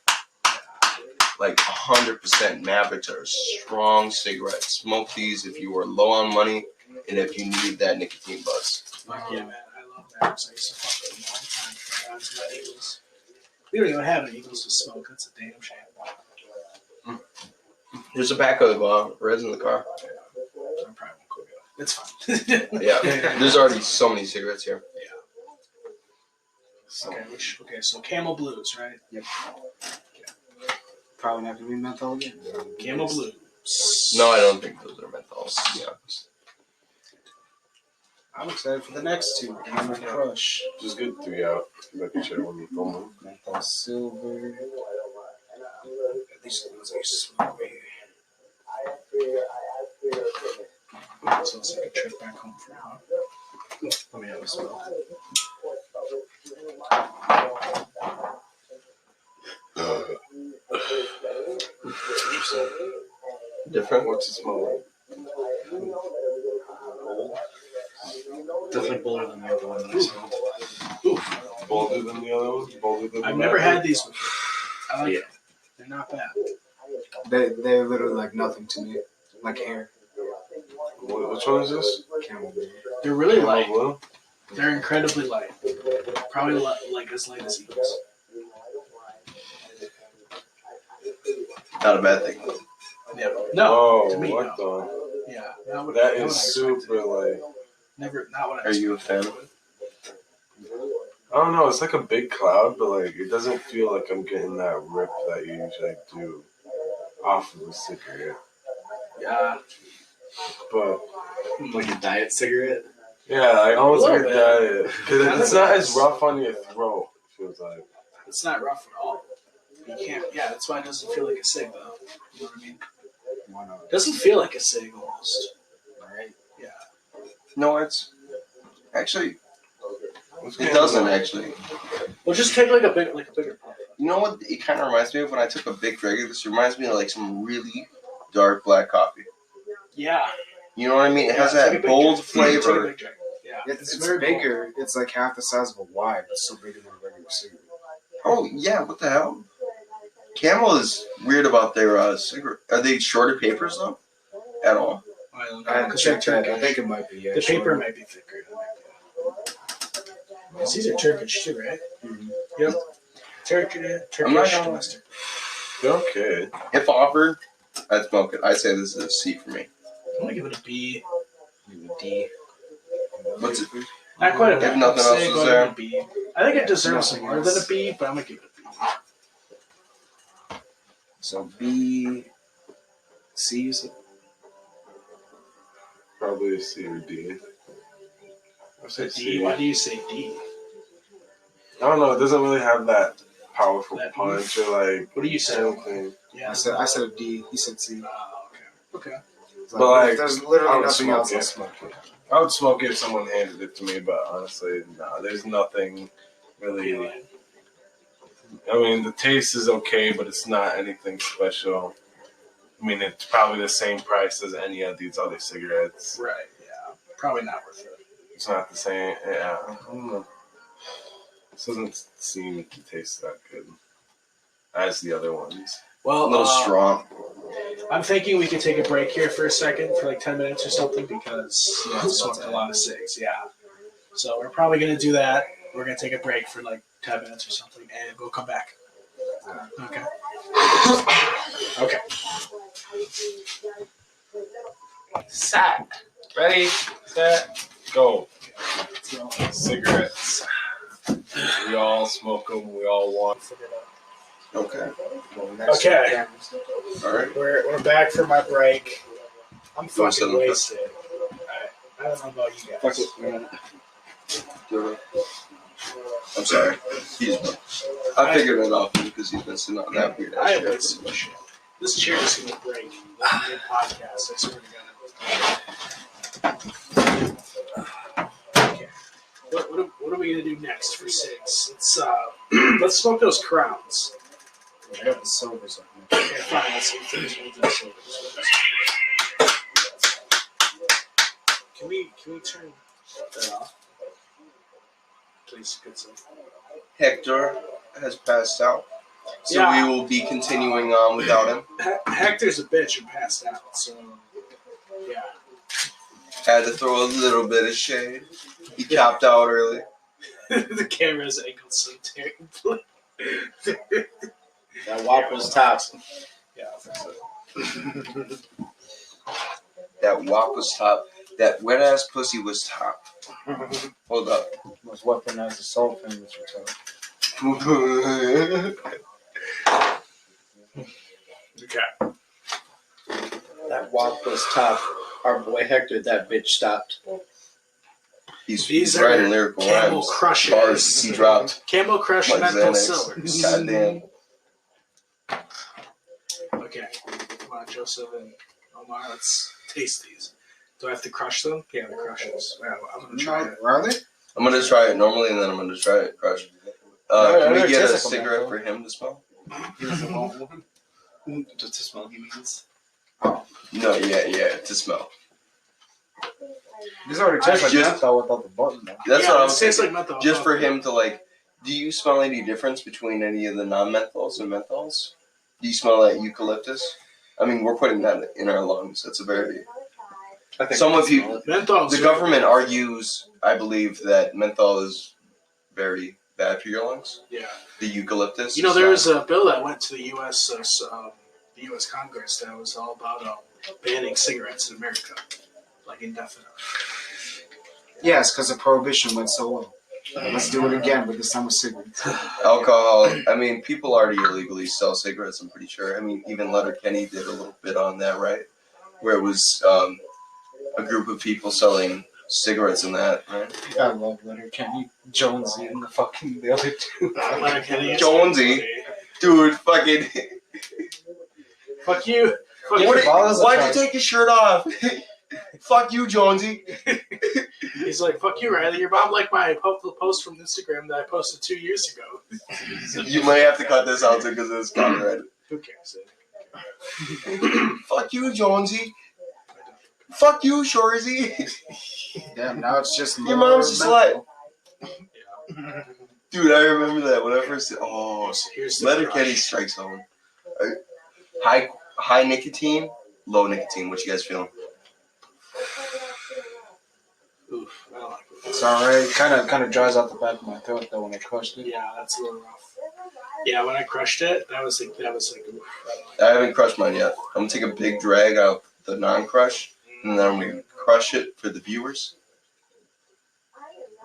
Like 100%. Mavericks are a strong cigarette. Smoke these if you were low on money and if you need that nicotine buzz. Fuck yeah, man. I love Mavericks. I used to fuck with them all the time. Down to my Eagles. We don't even have any Eagles to smoke. That's a damn shame. There's a pack of Reds in the car. I probably won't go get it. It's fine. Yeah. There's already so many cigarettes here. Okay, so Camel Blues, right? Yep. Probably not gonna be menthol again. Camel Blues. No, I don't think those are menthols. Yeah. I'm excited for the next two. Camel Crush. Just good 3 out. Making sure when you film them. Menthol Silver. These are the ones I used to smoke away. So it's like a trip back home for now. Let me have a smell. Different? What's it smell like? Definitely bolder than the other one that I smelled. Bolder than the other one? Bolder than I've the never other? had these before. I like them. They're not bad. They're literally like nothing to me. Like hair. Which one is this? Camel Blue. They're really light. Blue? They're incredibly light. Probably like as light as Eagles. Not a bad thing. Yeah. No. Oh, to me, what no. the? Yeah. Not what, That not is what I expected. super like. Never. Not what I Are you a expected. fan? I don't know. It's like a big cloud, but like it doesn't feel like I'm getting that rip that you usually do off of a cigarette. Yeah. But Like a diet cigarette. yeah, like almost A like a little diet because it's not as rough on your throat. It feels like. It's not rough at all. You can't. Yeah, that's why it doesn't feel like a cig, though. You know what I mean? Why not? It doesn't feel like a cig almost. Alright. Yeah. No, it's actually What's it going doesn't on? actually. Well, just take like a bigger puff. You know what? It kind of reminds me of when I took a big drag of this. It reminds me of like some really dark black coffee. Yeah. You know what I mean? It has Yeah, take a that big bold drink. Take a flavor. big drink. Yeah. It's very bold. bigger. It's like half the size of a Y, but still bigger than a regular cigarette. Oh yeah, what the hell? Camel is weird about their cigarette. Are they shorter papers though? At all? I don't I know. haven't checked that. I think it might be. Yeah, The paper sure. might be thicker. Because these are Turkish too, right? Mhm. Yep. I'm not Turkish gonna- Western. They're okay. If offered, I'd smoke it. I'd say this is a C for me. I'm gonna give it a B. D. What's it? Not quite a If bad nothing else C, is but there. a B. I think it deserves Nothing more else. than a B, but I'm gonna give it a B. So B. C. You said? Probably a C or D. I say D. C. Why do you say D? I don't know. It doesn't really have that powerful That- punch or like What do you say? anything. Yeah. I said a D. He said C. Okay. It's But, like, if there's I literally would nothing smoke else. it. I'll smoke it. I would smoke it if someone handed it to me, but honestly, no. There's nothing really. I mean, the taste is okay, but it's not anything special. I mean, it's probably the same price as any of these other cigarettes. Right. Yeah. Probably not worth it. It's not the same. Yeah, I don't know. This doesn't seem to taste that good as the other ones. Well, A little strong. I'm thinking we could take a break here for a second, for like 10 minutes or something, because we have smoked a lot of cigs. Yeah. So we're probably going to do that. We're going to take a break for like 10 minutes or something, and we'll come back. Okay. Okay. Set. Ready, set, go. Cigarettes. We all smoke them. We all want. Okay. Okay. All right. We're back from our break. I'm You want fucking some? wasted. I don't know about you guys. I'm sorry. I figured it out because he's been sitting on that weird I ass have shit. wasted some shit. This chair is going to break. Mid podcast, I swear to God. Okay. What are we going to do next for cigs? Let's smoke those crowns. I got the silvers up here. Okay, fine. Let's do silvers. Can we turn that off? Please, good sir. Hector has passed out, so Yeah. we will be continuing on without him. Hector's a bitch and passed out, so yeah. Had to throw a little bit of shade. He capped out early. The camera's angled so terribly. That Whopper's toxic. Yeah, I think so. That wop was top. That wet ass pussy was top. Hold up. Was weaponized assault famous for Okay. That wop was top. Our boy Hector, that bitch stopped. These are writing lyrical Camel rhymes. Crushes. Bars he dropped. Camel Crush Like Menthol Xanax. Silvers. Goddamn. Okay. Come on, Joseph and Omar, let's taste these. Do I have to crush them? Yeah, the crushes. Yeah, I'm going to try it. Are they? I'm gonna try it normally, and then I'm gonna try it crushed. Can we get a cigarette for him to smell? He doesn't want one. Just to smell, he means. No, yeah, to smell. These already taste like Just- menthol without the button, though. That's Yeah, what I'm it saying. tastes like menthol. Just for him to like. Do you smell any difference between any of the non-menthols and menthols? Do you smell like eucalyptus? I mean, we're putting that in our lungs. That's a very. I think Some of you. Menthol. The government argues, I believe, that menthol is very bad for your lungs. Yeah. The eucalyptus. You know, is there not. was a bill that went to the U.S. The U.S. Congress that was all about banning cigarettes in America, like indefinitely. Yes, because the prohibition went so well. Let's do it again, but this time with cigarettes. Alcohol. I mean, people already illegally sell cigarettes. I'm pretty sure. I mean, even Letterkenny did a little bit on that, right? Where it was a group of people selling cigarettes and that, right? I love Letterkenny, Jonesy, and the other two. Letterkenny is Jonesy. funny. Dude, fucking. Fuck you. Fuck Yeah, you. Why'd you take your shirt off? Fuck you, Jonesy. He's like, fuck you, Riley. Your mom liked my post from Instagram that I posted 2 years ago. You might have to cut this out because it's copyrighted. Who cares? Fuck you, Jonesy. Fuck you, Shorzy. Damn, now it's just Your mom's a menthol. Yeah. Dude, I remember that when I first. Oh, Here's the Letterkenny crush. strikes home. High nicotine, low nicotine. What you guys feeling? Oof, I don't like it. It's alright. Kind of dries out the back of my throat though when I crushed it. Yeah, that's a little rough. Yeah, when I crushed it, that was like oof, I don't like I haven't crushed mine yet. I'm gonna take a big drag out the non-crush, and then I'm gonna crush it for the viewers.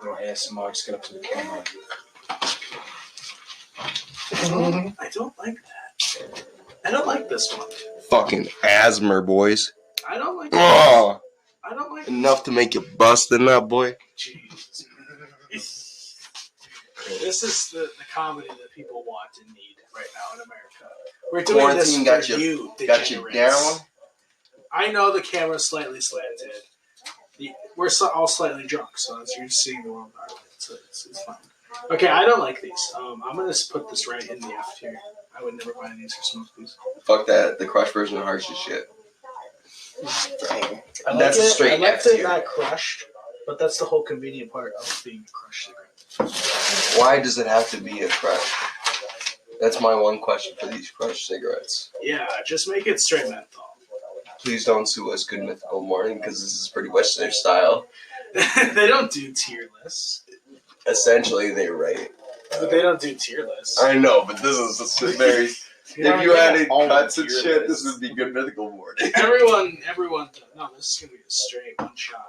Little ASMR, just get up to the camera. I don't like that. I don't like this one. Fucking asthma, boys. I don't like Oh, I don't like enough to make you bust in that, boy. Jeez. This is the comedy that people want and need right now in America. We're doing this Quarantine for got you- you, Got you degenerates. down. I know the camera's slightly slanted. We're all slightly drunk, so as you're seeing the world our way. It's fine. Okay, I don't like these. I'm gonna put this right in the F tier. I would never buy these or smoke these. Fuck that. The crush version of harsh as shit. I like That's a it. straight I like F it tier. not crushed, but that's the whole convenient part of being a crushed cigarette. Why does it have to be a crush? That's my one question for these crushed cigarettes. Yeah, just make it straight menthol. Please don't sue us, Good Mythical Morning, because this is pretty much their style. They don't do tier lists. Essentially, they're right. But they don't do tier lists. I know, but this is just very. If you added cuts and tier shit, list. this would be Good Mythical Morning. Everyone. No, this is gonna be a straight one shot.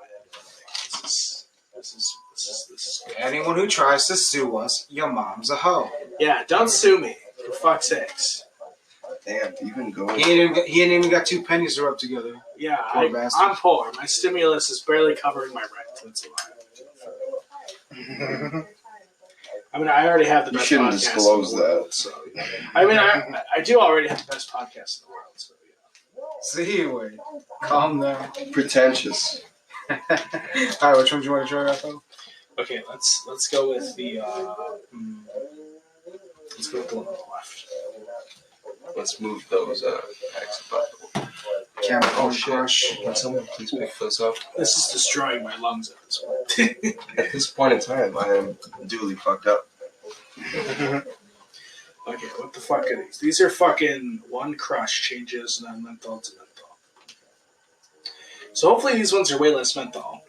This is good. Anyone who tries to sue us, your mom's a hoe. Yeah, don't sue me for fuck's sakes. Damn, even going. He ain't even got 2 pennies to rub together. Yeah, Poor bastard. I'm poor. My stimulus is barely covering my rent. That's why. I mean, I already have the You best shouldn't podcast disclose in the world, so I mean, I do already have the best podcast in the world. So See, wait. Calm down. Pretentious. Alright, which one do you want to try out though? okay, let's go with the let's go with the one on the left. Let's move those packs about. Chemical shit. Crush. Can someone please pick those up? This is destroying my lungs at this point. At this point in time, I am duly fucked up. Okay, what the fuck are these? These are fucking one crush changes non-menthol to menthol. So hopefully these ones are way less menthol.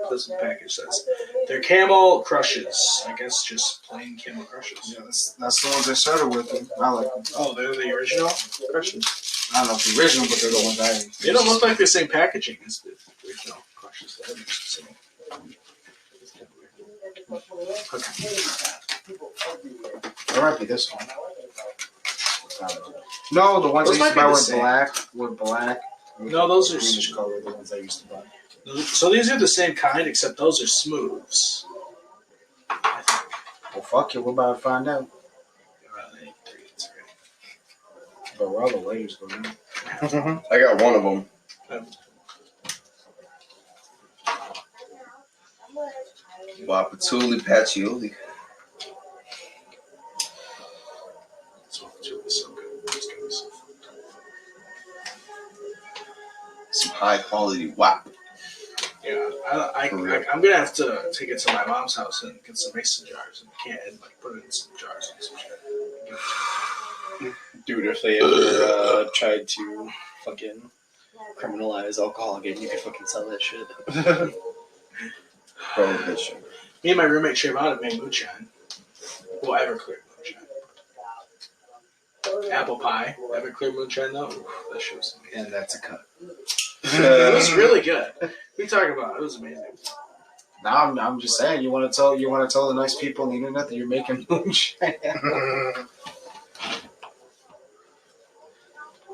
That's what the package says. They're camel crushes. I guess just plain camel crushes. Yeah, that's the ones I started with. I like them. Oh, they're the original crushes? I don't know if the original, but they're the ones I. They don't look like the same packaging as the original crushes. That makes the same. It might be this one. No, the ones Those I used to might buy be were the same. black. No, those are greenish color. The ones I used to buy. So these are the same kind, except those are smooths. Well, fuck it. We're about to find out. But where all the layers go down. I got one of them. Wapatuli Patchouli. So good. It's gonna be so fun. Some high quality wap. Yeah, I'm gonna have to take it to my mom's house and get some mason jars and like put it in some jars and some shit. Dude, if they ever tried to fucking criminalize alcohol again, you could fucking sell that shit. Prohibition. Me and my roommate Trayvon made moonshine. Well, Everclear moonshine. Apple pie, Everclear moonshine though. Oof, that shit was amazing. And that's a cut. It was really good. We talk about it. It was amazing. Now I'm just saying. You want to tell the nice people on the internet that you're making moonshine.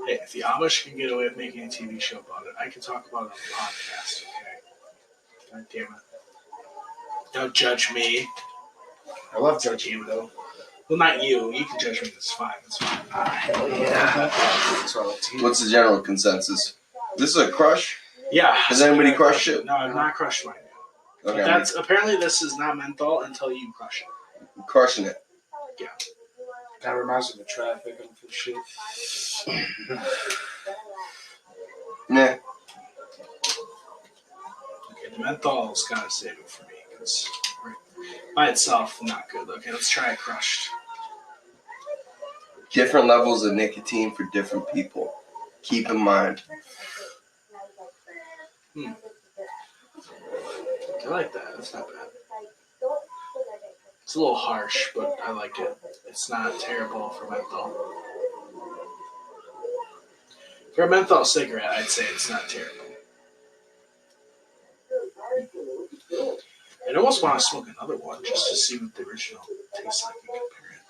Hey, if the Amish can get away with making a TV show about it, I can talk about it on the podcast. Okay. God damn it. Don't judge me. I love judging you though. Well, not you. You can judge me. It's fine. It's fine. Hell yeah. That's what I love to hear. What's the general consensus? This is a crush? Yeah. Has anybody crushed it? No, I've not crushed mine yet. Okay, That's apparently this is not menthol until you crush it. I'm crushing it. That reminds me of the traffic and some shit. Nah. Okay, the menthol's gotta save it for me because by itself not good. Okay, let's try it crushed. Different levels of nicotine for different people. Keep in mind. I like that. That's not bad. It's a little harsh, but I like it. It's not terrible for menthol. For a menthol cigarette, I'd say it's not terrible. I'd almost want to smoke another one just to see what the original tastes like and compare it.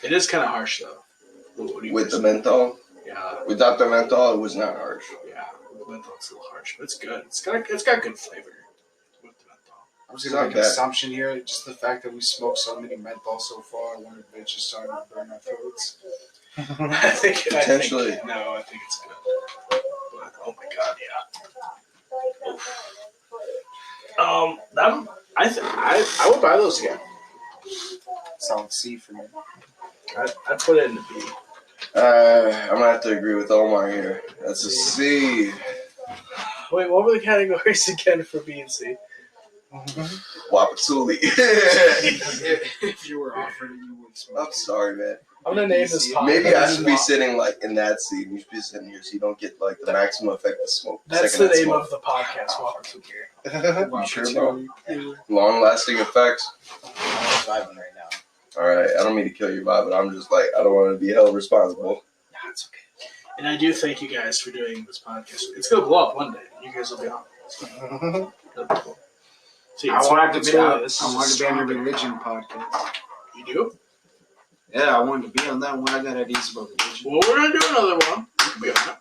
It is kind of harsh though. What do you With the think? menthol? Yeah. Without the menthol, it was not harsh. Yeah, with menthol it's a little harsh, but it's good. It's got good flavor with the menthol. I'm just gonna make an assumption here. Just the fact that we smoked so many menthol so far, I wonder if it's just starting to burn our throats. Potentially. I think it's good. But oh my god, yeah. I would buy those again. Solid C for me. I'd put it in the B. I'm gonna have to agree with Omar here. That's a C. Wait, what were the categories again for B and C? Wapatuli. If you were offered it, you would smoke. I'm sorry, man. I'm gonna name this podcast. Maybe I should be sitting like in that seat. You should be sitting here so you don't get like the maximum effect of smoke. That's the name of the podcast. Welcome to here. You sure, bro? Long-lasting effects. I'm vibing right now. All right, I don't mean to kill your vibe, but I'm just like I don't want to be held responsible. Nah, it's okay. And I do thank you guys for doing this podcast. It's gonna blow up one day. You guys will be on. That'd be cool. See, I wanted to be on the the religion podcast. You do? Yeah, I wanted to be on that one. I got ideas about religion. Well, we're gonna do another one. You can be on it.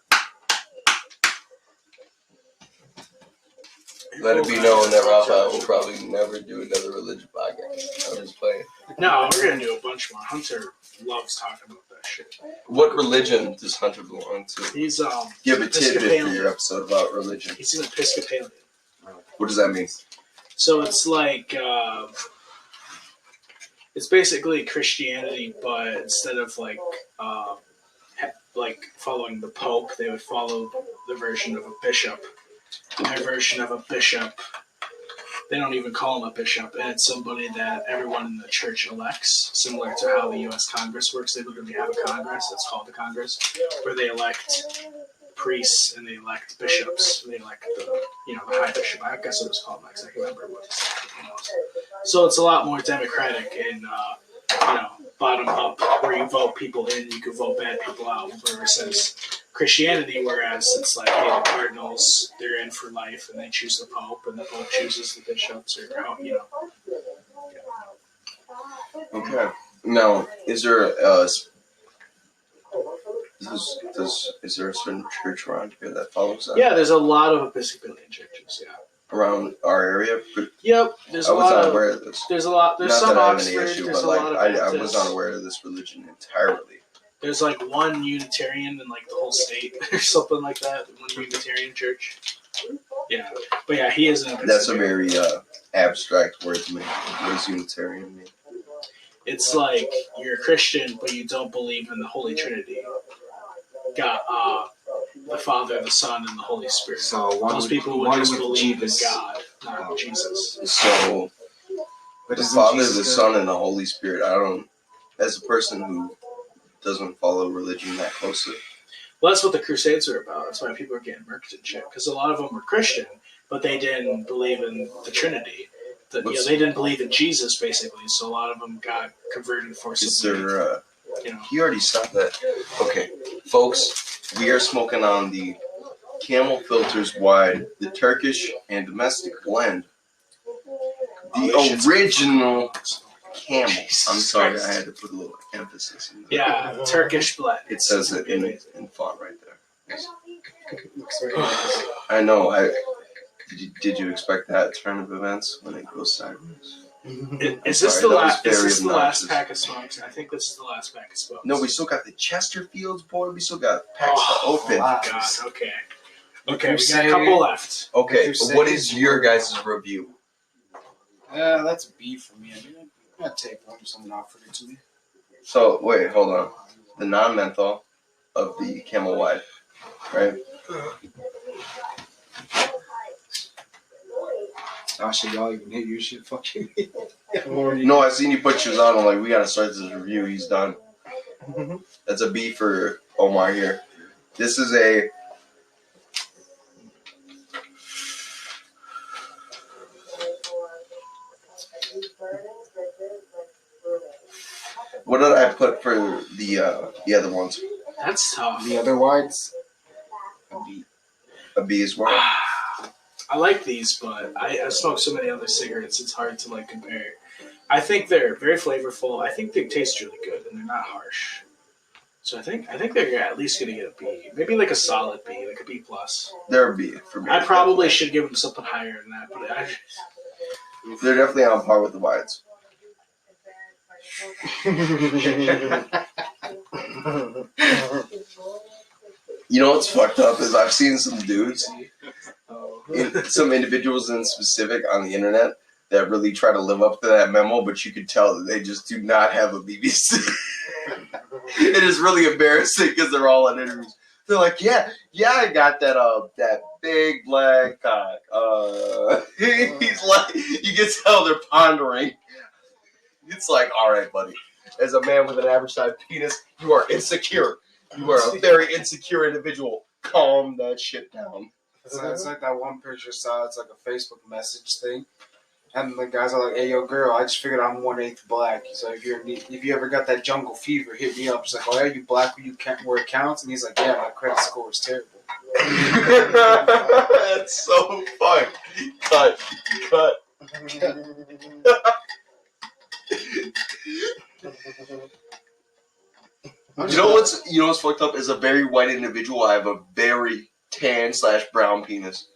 Let it be known that Rafa will probably never do another religion podcast. I'm just playing. No, we're gonna do a bunch more. Hunter loves talking about that shit. What religion does Hunter belong to? He's Give a tidbit for your episode about religion. He's an Episcopalian. What does that mean? So it's like it's basically Christianity, but instead of like following the Pope, they would follow the version of a bishop. And their version of a bishop, they don't even call him a bishop, and it's somebody that everyone in the church elects, similar to how the U.S. Congress works. They literally have a Congress, that's called the Congress, where they elect priests and they elect bishops. They elect the high bishop. I guess it was called next. I can't remember what it was. So it's a lot more democratic and bottom up, where you vote people in, you can vote bad people out. Versus Christianity, whereas it's like, hey, the cardinals, they're in for life, and they choose the pope, and the pope chooses the bishops, or how. Okay. Now, is there is there a certain church around here that follows that? Yeah, there's a lot of Episcopalian churches. Yeah. Around our area? Yep. There's I a was lot not of. aware of this. There's a lot. There's Not some that I have Oxford. any issue, There's but a like lot of I Baptists. was not aware of this religion entirely. There's like one Unitarian in like the whole state or something like that. One Unitarian church. Yeah, but yeah, he is an. That's a very abstract word to me. What does Unitarian mean? It's like you're a Christian, but you don't believe in the Holy Trinity. God, the Father, the Son, and the Holy Spirit. So most people would just believe in God, not Jesus. So But the isn't Father, Jesus the good? Son, and the Holy Spirit. I don't. As a person who doesn't follow religion that closely. Well, that's what the Crusades are about. That's why people are getting murked and shit. Because a lot of them were Christian, but they didn't believe in the Trinity. They didn't believe in Jesus, basically. So a lot of them got converted forcibly. Is there? You already stopped that. Okay, folks, we are smoking on the Camel Filters Wide, the Turkish and domestic blend, the original Camel. I'm sorry, I had to put a little emphasis in that. Yeah, Turkish blend. It says it in font right there. Looks very nice. I know. Did you expect that turn of events when it goes sideways? Is this Sorry, the that was last? Is very this the obnoxious. last pack of smokes? I think this is the last pack of smokes. No, we still got the Chesterfields, boy. We still got packs to open. wow. God, okay. Okay, we got a couple left. Okay, what is your guys' review? That's a B for me. I mean, I'd take one if someone offered it to me. So, wait, hold on. The non-menthol of the Camel Wide, right? Oh shit, y'all even hit your shit, fuck you. No, I seen you put yours on. I'm like, we gotta start this review. He's done. That's a B for Omar here. This is a. What did I put for the other ones? That's tough. The other wides, a B. A B as well. I like these, but I smoke so many other cigarettes, it's hard to like compare. I think they're very flavorful. I think they taste really good, and they're not harsh. So I think they're at least gonna get a B, maybe like a solid B, like a B plus. They're a B for me. I probably should give them something higher than that, but They're definitely on par with the wides. You know what's fucked up is I've seen some dudes, some individuals in specific on the internet that really try to live up to that memo, but you could tell that they just do not have a BBC. It is really embarrassing because they're all in interviews. They're like, yeah, I got that big black cock. He's like, you can tell they're pondering. It's like, all right, buddy. As a man with an average sized penis, you are insecure. You are a very insecure individual. Calm that shit down. It's like that one picture I saw. It's like a Facebook message thing, and the guys are like, "Hey, yo, girl, I just figured I'm 1/8 black. So if you ever got that jungle fever, hit me up." She's like, "Oh, yeah, you black where it counts?" And he's like, "Yeah, my credit score is terrible." That's so fun. Cut. You know what's fucked up? As a very white individual, I have a very tan/brown penis.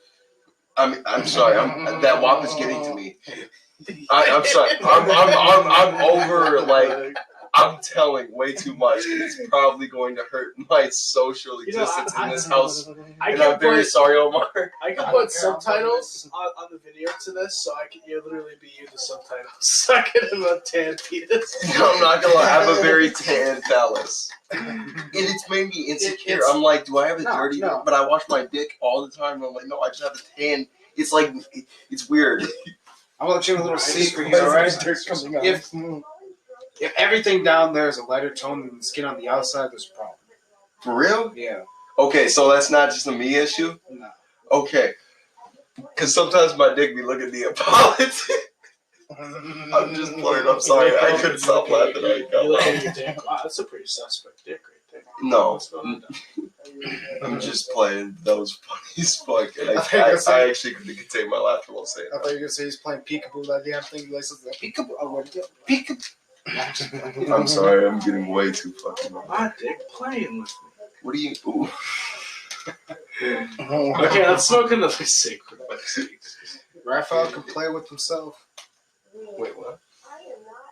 I'm sorry. That WAP is getting to me. I'm sorry. I'm over. Like, I'm telling way too much. It's probably going to hurt my social existence in this house. And I'm very sorry, Omar. I can put subtitles on the video to this, so I can literally be you the subtitles. So I can have a tan penis. No, I'm not gonna lie. I have a very tan phallus, and it's made me insecure. I'm like, do I have a dirty? No. But I wash my dick all the time. And I'm like, no, I just have a tan. It's like, it's weird. I'm gonna let you in a little secret here, alright? If everything down there is a lighter tone than the skin on the outside, there's a problem. For real? Yeah. Okay, so that's not just a me issue? No. Okay. Because sometimes my dick be looking Neapolitan. I'm just playing. I'm sorry. I couldn't stop laughing. You look at your dick. Wow, that's a pretty suspect dick right there. No. What's going on? I'm just playing. That was funny as fuck. And I actually couldn't contain my laughter while saying I thought you were gonna say he's playing peekaboo that damn thing. Like something like peekaboo. Oh, what is it? Peekaboo. I'm sorry. I'm getting way too fucking. My dick playing with me. What do you? Ooh. Okay, let's smoke another cig. For fuck's sake. Raphael can play with himself. Wait, what?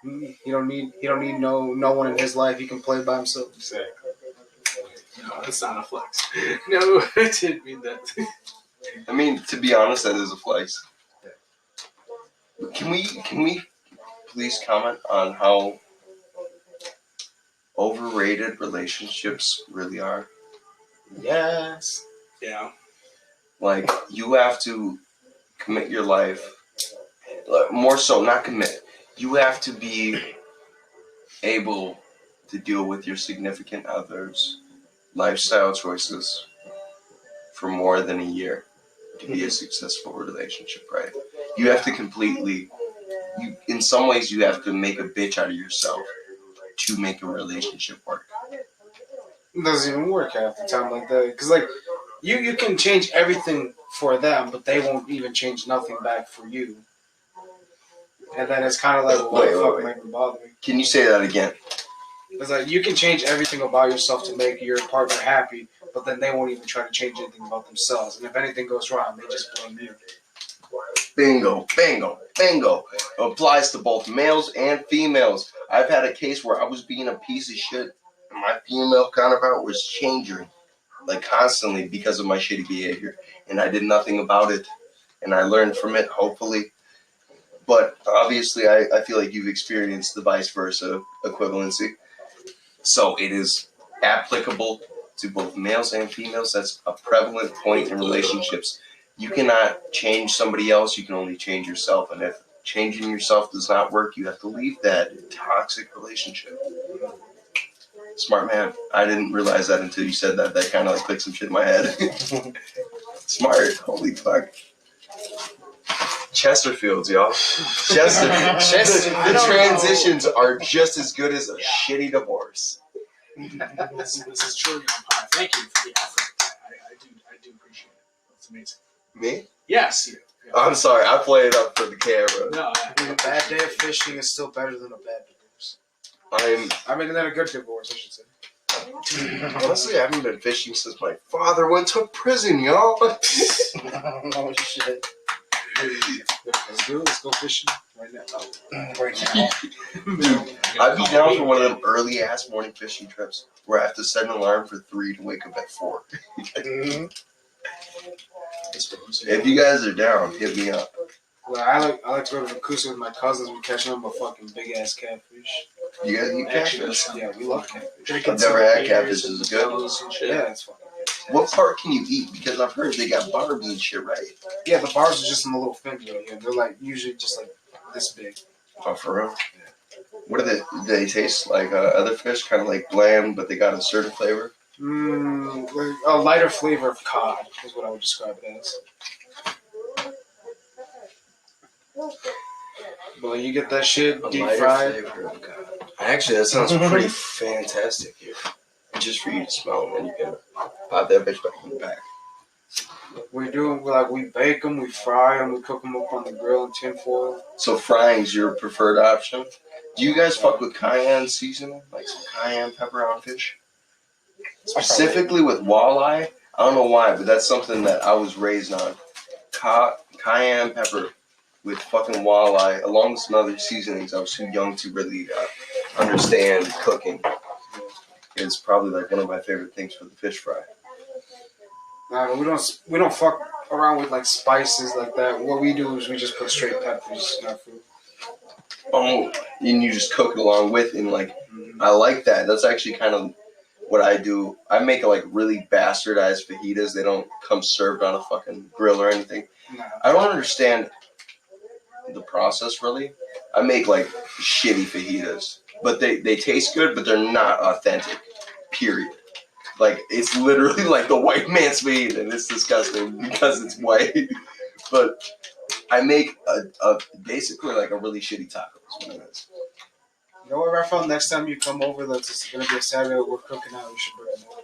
He don't need no one in his life. He can play by himself. Exactly. No, that's not a flex. No, I didn't mean that. I mean, to be honest, that is a flex. Can we please comment on how overrated relationships really are? Yes. Yeah. Like, you have to commit your life. More so, not commit. You have to be able to deal with your significant other's lifestyle choices for more than a year to be a successful relationship, right? You have to in some ways, you have to make a bitch out of yourself to make a relationship work. It doesn't even work half the time like that. Because, like, you can change everything for them, but they won't even change nothing back for you. And then it's kind of like, what the fuck might even bother me? Can you say that again? It's like, you can change everything about yourself to make your partner happy, but then they won't even try to change anything about themselves. And if anything goes wrong, they just blame you. Bingo, bingo, bingo. Applies to both males and females. I've had a case where I was being a piece of shit, and my female counterpart was changing, like, constantly because of my shitty behavior. And I did nothing about it. And I learned from it, hopefully. But obviously, I feel like you've experienced the vice versa equivalency. So it is applicable to both males and females. That's a prevalent point in relationships. You cannot change somebody else. You can only change yourself. And if changing yourself does not work, you have to leave that toxic relationship. Smart man. I didn't realize that until you said that. That kind of like clicked some shit in my head. Smart. Holy fuck. Chesterfields, y'all. Chester. The transitions are just as good as a shitty divorce. This is truly on par. Thank you for the effort. I do appreciate it. That's amazing. Me? Yes, you. Yeah. I'm sorry. I play it up for the camera. No, A bad day of fishing is still better than a bad divorce. I mean, than a good divorce, I should say. Honestly, I haven't been fishing since my father went to prison, y'all. Oh, shit. Let's do it. Let's go fishing right now. Right now. Dude, I'd be down for one of them early ass morning fishing trips where I have to set an alarm for 3 to wake up at 4. If you guys are down, hit me up. Well, I like to go to the Coosa with my cousins. We catch them a fucking big ass catfish. You guys eat catfish? Yeah, we love catfish. I've never had catfish. Is it good? Yeah, it's fucking good. What part can you eat? Because I've heard they got barbs and shit, right? Yeah, the barbs are just in the little fins right here. They're like usually just like this big. Oh, for real? What do they taste like? Other fish, kind of like bland, but they got a certain flavor? Like a lighter flavor of cod is what I would describe it as. Well, you get that shit deep fried. Actually, that sounds pretty fantastic here. Just for you to smell them, and you can pop that bitch back in the back. We bake them, we fry them, we cook them up on the grill in tin foil. So frying's your preferred option? Do you guys fuck with cayenne seasoning? Like some cayenne pepper on fish? Specifically with walleye? I don't know why, but that's something that I was raised on. Cayenne pepper with fucking walleye, along with some other seasonings. I was too young to really understand cooking. It's probably like one of my favorite things for the fish fry. Nah, we don't fuck around with like spices like that. What we do is we just put straight peppers in our food. Oh, and you just cook it along with, and like, I like that. That's actually kind of what I do. I make like really bastardized fajitas. They don't come served on a fucking grill or anything. Nah. I don't understand the process really. I make like shitty fajitas, but they taste good, but they're not authentic. Period. Like, it's literally like the white man's meat, and it's disgusting because it's white. But I make a basically like a really shitty tacos. You know what, Raphael? Next time you come over, that's going to be a Saturday. We're cooking out. We should bring them over.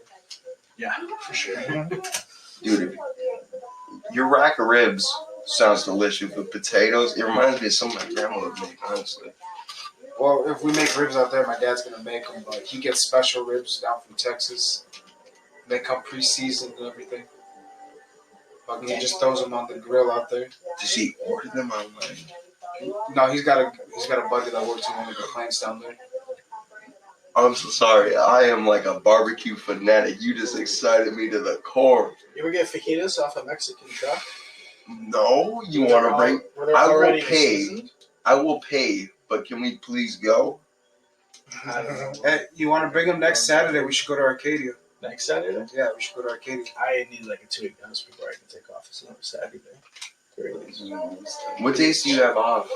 Yeah, for sure. Dude, your rack of ribs sounds delicious with potatoes. It reminds me of something my grandma would make, honestly. Well, if we make ribs out there, my dad's going to make them. But he gets special ribs down from Texas. They come pre-seasoned and everything. He just throws them on the grill out there. Does he order them online? No, he's got a buddy that works in one of the plants down there. I'm so sorry. I am like a barbecue fanatic. You just excited me to the core. You ever get fajitas off a Mexican truck? No, you want to bring? I will pay. Seasoned? I will pay. But can we please go? I don't know. Hey, you want to bring them next Saturday? We should go to Arcadia. Next Saturday? Yeah, we should go to Arcadia. I need like a 2-week notice before I can take off. It's another Saturday. 3 days. What days do you have off?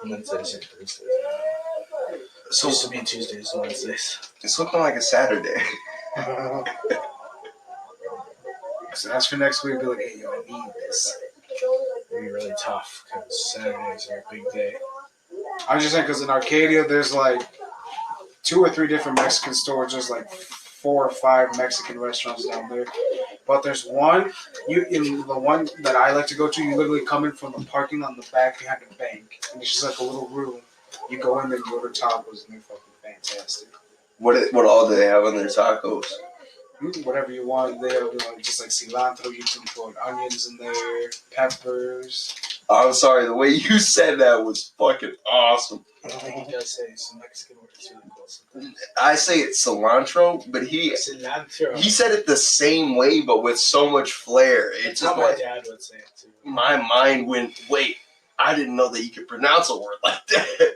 Wednesdays and Thursdays. So Used to be Tuesdays and Wednesdays. it's looking like a Saturday. So that's for next week. Be like, hey, yo, I need this. It'd be really tough because Saturdays are a big day. I'm just saying because in Arcadia, there's like 2 or 3 different Mexican stores. There's like 4 or 5 Mexican restaurants down there. But there's one, in the one that I like to go to, you literally come in from the parking on the back behind the bank. And it's just like a little room. You go in there, you order tacos, and they're fucking fantastic. What all do they have on their tacos? Whatever you want. They have just like cilantro. You can put onions in there, peppers. I'm sorry, the way you said that was fucking awesome. I think he does say some Mexican words really close. I say it's cilantro, but he Cilantro. said it the same way, but with so much flair. It's That's just how my like dad would say it too. my mind went, wait, I didn't know that you could pronounce a word like that.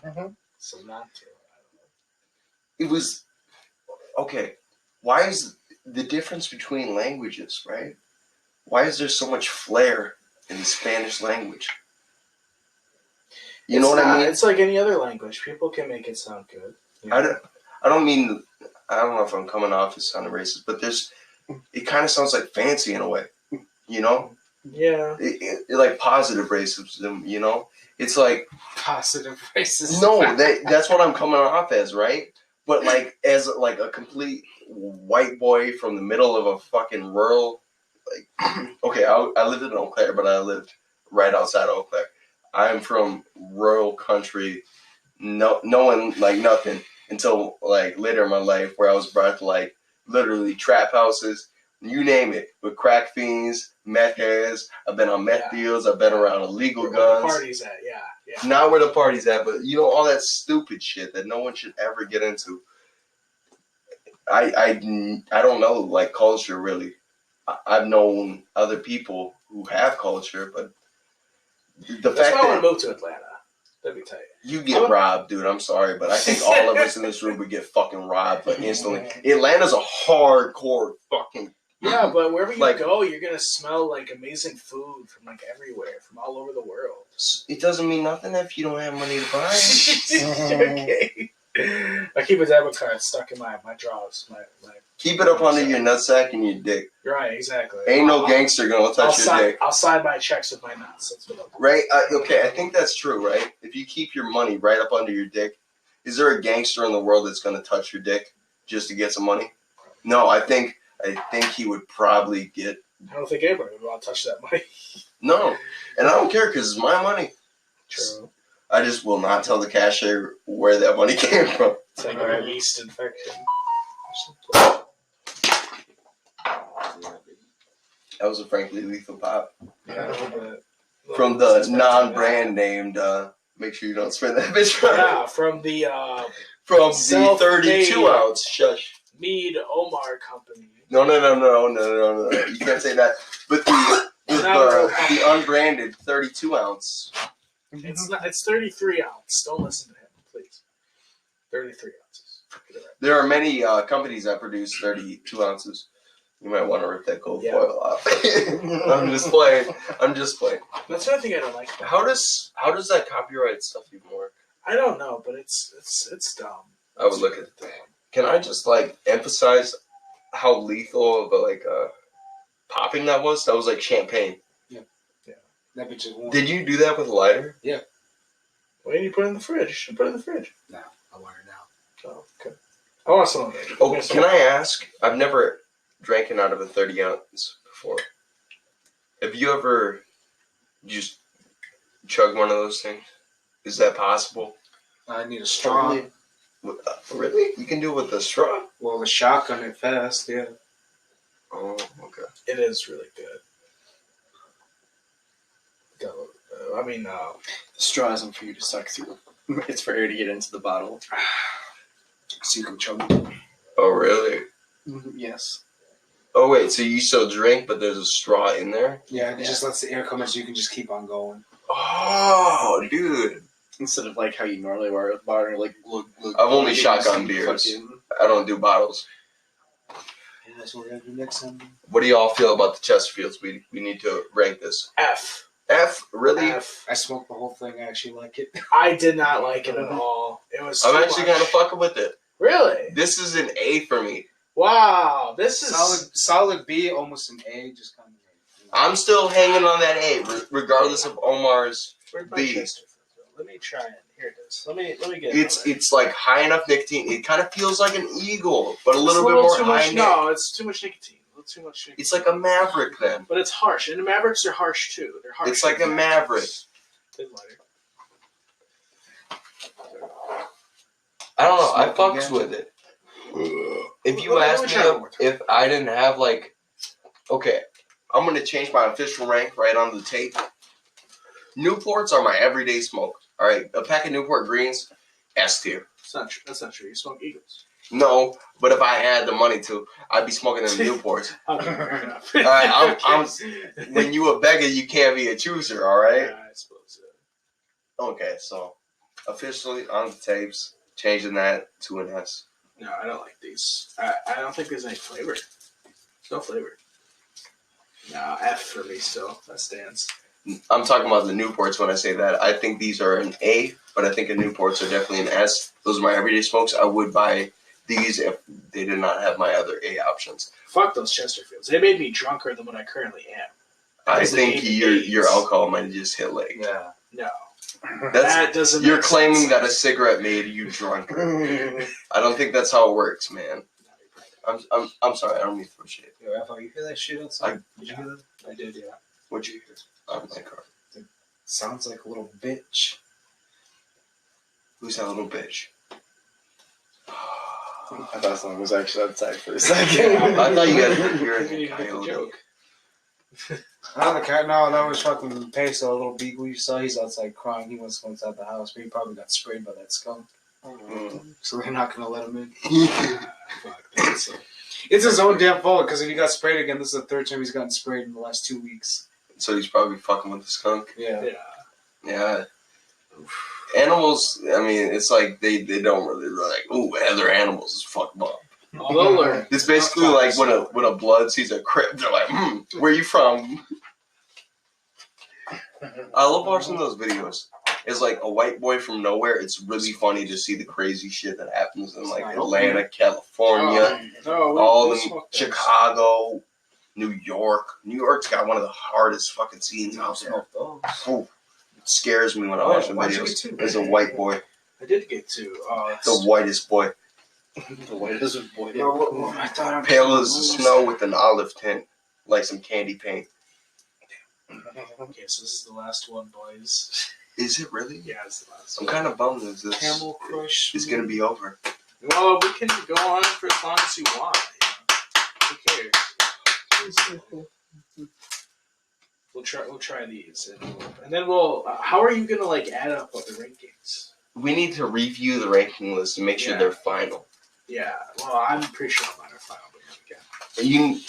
Right. Cilantro. It was okay. Why is the difference between languages, right? Why is there so much flair in the Spanish language? You know what I mean? It's like any other language. People can make it sound good. You know? I don't mean, I don't know if I'm coming off as sounding racist, but it kind of sounds like fancy in a way, you know? Yeah. It like positive racism, you know? It's like Positive racism. no, that's what I'm coming off as, right? But like as like a complete white boy from the middle of a fucking rural, like okay, I lived in Eau Claire, but I lived right outside Eau Claire. I'm from rural country, knowing like nothing until like later in my life, where I was brought to like literally trap houses, you name it, with crack fiends, meth heads. I've been on meth deals. I've been around illegal Where guns. the party's at, yeah. Not where the party's at, but you know all that stupid shit that no one should ever get into. I don't know like culture really. I've known other people who have culture, but the That's fact why I want that to move to Atlanta. That'd be tight. you get robbed, dude. I'm sorry, but I think all of us in this room would get fucking robbed like instantly. Atlanta's a hardcore fucking. Yeah, but wherever you Like- go, you're gonna smell like amazing food from like everywhere, from all over the world. It doesn't mean nothing if you don't have money to buy it. Okay. I keep a debit card stuck in my drawers. My Keep it up under your nutsack and your dick. Right, exactly. Ain't no gangster gonna touch your dick. I'll sign my checks with my nuts. That's what I'll do. Right? Okay, I think that's true, right? If you keep your money right up under your dick, is there a gangster in the world that's going to touch your dick just to get some money? No, I think he would probably get... I don't think anybody would want to touch that money. No, and I don't care because it's my money. True. I just will not tell the cashier where that money came from. It's like a yeast infection. That was a frankly lethal pop. Yeah, a little bit. From the non-brand named, make sure you don't spend that bitch right. Yeah, from the From the self-made 32 ounce. Shush. Mead Omar company. No. You can't say that. But the unbranded 32 ounce. It's not. It's 33 ounce. Don't listen to him, please. 33 ounces. There are many companies that produce 32 ounces. You might want to rip that gold foil off. I'm just playing. That's another thing I don't like. How does that copyright stuff even work? I don't know, but it's dumb. I would look at it. Can I just like emphasize? how lethal of a popping that was? That was like champagne. That bitch is warm. Did you do that with a lighter? Why didn't you put it in the fridge? You should put it in the fridge. Nah, I want it now. Oh, okay. I want some of it. Oh, can I ask? I've never drank it out of a 30 ounce before. Have you ever just chugged one of those things? Is that possible? I need a straw. Really? You can do it with a straw? Well, a shotgun it fast, yeah. Oh, okay. It is really good. The straw isn't for you to suck through. It's for air to get into the bottle. So you can chug it. Oh, really? Yes. Oh, wait, so you still drink, but there's a straw in there? Yeah, it just lets the air come in so you can just keep on going. Oh, dude. Instead of like how you normally wear with water, like glug, glug, I've only glug, shotgun and beers. fucking- I don't do bottles. Yeah, that's what we're going to do next time. What do y'all feel about the Chesterfields? We need to rank this. F. F? Really? F. I smoked the whole thing. I actually like it. I did not like it at all. It was. I'm too actually much. kind of fucking with it. Really? This is an A for me. Wow. This is Solid B, almost an A, just kind of. I'm still hanging on that A, regardless of Omar's Where'd my B. Chesterfield go? Let me try it. Here it is. Let me get. It's like high enough nicotine. It kind of feels like an Eagle, but a little It's bit more too high much. nic. No, it's too much nicotine. A little too much nicotine. It's like a Maverick then. But it's harsh, and the Mavericks are harsh too. They're harsh. It's like a Maverick. Good lighter. I don't know. I Smoking fucks gas. with it. If you Let me asked try one me more time. if I didn't have like, okay, I'm gonna change my official rank right on the tape. Newports are my everyday smoke. All right, a pack of Newport Greens, S tier. It's not true. That's not true. You smoke Eagles. No, but if I had the money to, I'd be smoking them Newports. Okay, fair enough. All right, when you a beggar, you can't be a chooser. All right. Yeah, I suppose so. Okay, so officially on the tapes, changing that to an S. No, I don't like these. I don't think there's any flavor. There's no flavor. No, F for me still. That stands. I'm talking about the Newports when I say that. I think these are an A, but I think the Newports are definitely an S. Those are my everyday smokes. I would buy these if they did not have my other A options. Fuck those Chesterfields. They made me drunker than what I currently am. I Because think they gave me your AIDS. alcohol might have just hit leg. Yeah. No. That's That doesn't you're make claiming sense. that a cigarette made you drunker. I don't think that's how it works, man. I'm sorry. I don't mean to throw shit. Yo, Rafa, you hear that shit outside? Did you hear that? I did, yeah. What'd you hear? On my car. Sounds like a little bitch. Who's that little bitch? I thought someone was actually outside for a second. I thought you guys were I hearing didn't the even get the coyote. joke. No, the cat. No, that was fucking Peso, a little beagle you saw. He's outside crying. He wants to go inside the house, but he probably got sprayed by that skunk. So they're not gonna let him in. Fuck, that's a- It's his own damn fault because if he got sprayed again, this is the third time he's gotten sprayed in the last 2 weeks. So he's probably fucking with the skunk. Yeah. yeah. Yeah. Animals, I mean, it's like they don't really like, ooh, other animals is fucked up. Although learn. It's basically like when a blood sees a crip, they're like, where you from? I love watching those videos. It's like a white boy from nowhere. It's really funny to see the crazy shit that happens in like Atlanta, California, all the Chicago, New York. New York's got one of the hardest fucking scenes out there. Ooh, it scares me when I watch the videos. There's a white boy, I did get to. the whitest boy, The whitest boy. I thought I'm pale as the snow with an olive tint, like some candy paint. Okay, so this is the last one, boys. Is it really? Yeah, it's the last I'm one. kind of bummed that this Camel Crush. is gonna be over. Well, we can go on for as long as you want. You know? Who cares? We'll try these, and then we'll. How are you gonna like add up what the rankings? We need to review the ranking list and make sure they're final. Yeah. Well, I'm pretty sure I'm on our final, but yeah, we can.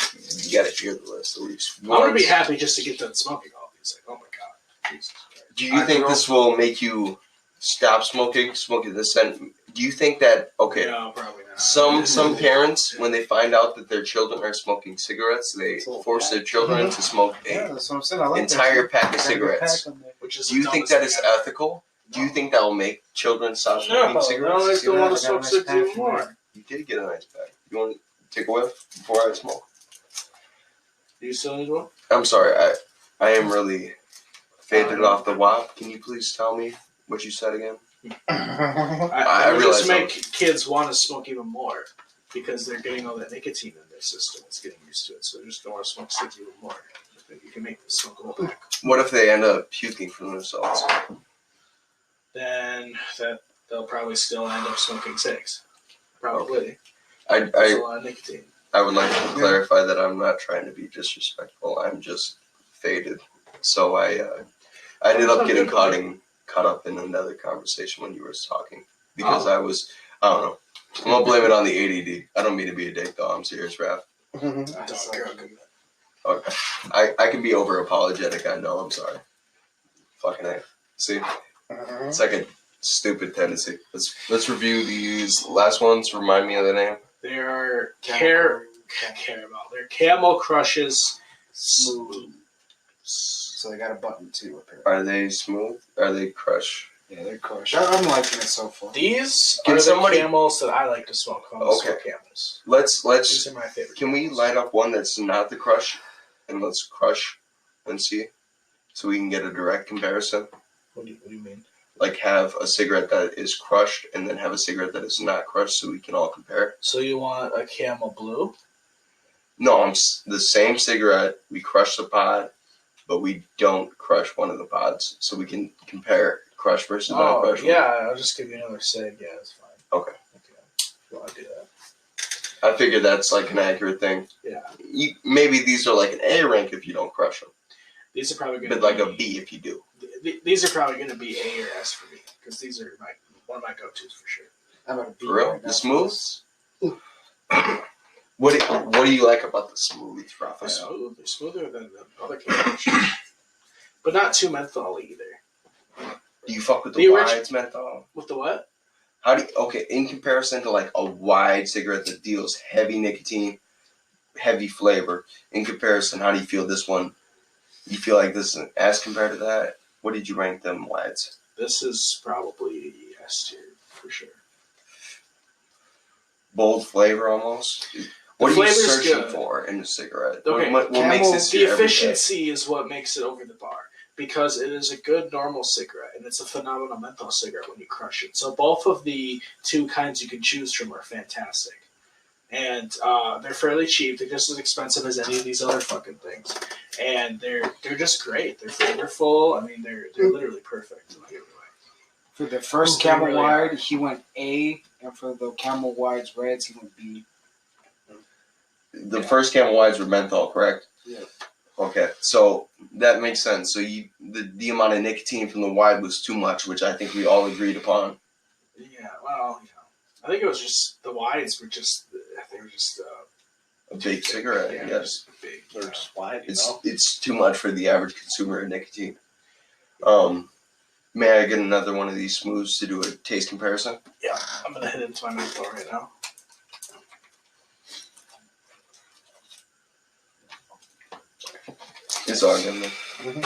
You gotta hear the list at least I'm gonna be once. happy just to get done smoking all these. Like, oh my god, Jesus Christ. Do you think this will make you stop smoking this scent? Do you think that No, probably not. some parents, when they find out that their children are smoking cigarettes, they force their children to smoke Yeah, a that's what I'm saying. I like entire that. pack of cigarettes? Which is Do you the think dumbest that is thing ever. ethical? Do you think that will make children stop No, smoking cigarettes? no, they still Yeah, want I to got a smoke nice cigarettes pack more. You did get a nice pack. You want take a whiff before I smoke? Do you still need one? I'm sorry, I am really faded off the wop. Can you please tell me what you said again? I realize just make kids want to smoke even more because they're getting all that nicotine in their system. It's getting used to it, so they're just going to want to smoke cigs even more. You can make them smoke a whole pack. What if they end up puking from themselves? Then they'll probably still end up smoking cigs. Probably. Okay. There's a lot of nicotine. I would like to clarify that I'm not trying to be disrespectful. I'm just faded. So I ended up getting caught up in another conversation when you were talking because I don't know. I'm gonna blame it on the ADD. I don't mean to be a dick though. I'm serious, Raph. Okay. I can be over apologetic. I know. I'm sorry. Fucking A. See, it's like a stupid tendency. Let's review these last ones. Remind me of the name. They are Caramel. They're Camel Crushes Smooth. So they got a button too up here. Are they smooth? Are they crush? Yeah, they're crushed. I'm liking it so far. These Can are somebody- the camels that I like to smoke. Okay. Camels. Let's. These are my favorite. Can we camels. light up one that's not the crush, and let's crush and see, so we can get a direct comparison? What do you mean? Like have a cigarette that is crushed, and then have a cigarette that is not crushed, so we can all compare. So you want a Camel Blue? No, the same cigarette. We crush the pod, but we don't crush one of the pods, so we can compare crush versus not Oh, crush. yeah. I'll just give you another cig. Yeah, that's fine. Okay. You want to do that? I figured that's like an accurate thing. Yeah. Maybe these are like an A rank if you don't crush them, These are probably going but like a B if you do. These are probably going to be A or S for me because these are one of my go-tos for sure. How about a B For real? right now? The smooth? What do you like about the smooth, They're Rafa? smooth. They're smoother than the other camels, but not too menthol either. Do you fuck with The the origi- wides menthol? With the what? In comparison to like a wide cigarette that deals heavy nicotine, heavy flavor, in comparison, how do you feel this one? You feel like this is as compared to that? What did you rank them wides? This is probably S tier for sure. Bold flavor almost? What are you flavor's searching good. for in a cigarette? Okay, What makes this The your everyday? efficiency is what makes it over the bar because it is a good normal cigarette and it's a phenomenal menthol cigarette when you crush it. So both of the two kinds you can choose from are fantastic. And they're fairly cheap. They're just as expensive as any of these other fucking things. And they're just great. They're flavorful. I mean, they're literally perfect. For the first They Camel really Wide, are. he went A, and for the Camel Wides Reds, he went B. The first Camel Wides were menthol, correct? Yeah. Okay, so that makes sense. So the amount of nicotine from the wide was too much, which I think we all agreed upon. Yeah, well, I think it was just the wides were just A big cigarette, yeah, yes. just big. They're just wide, It's too much for the average consumer of nicotine. May I get another one of these smooths to do a taste comparison? Yeah, I'm gonna hit into my menthol right now. It's all good, man.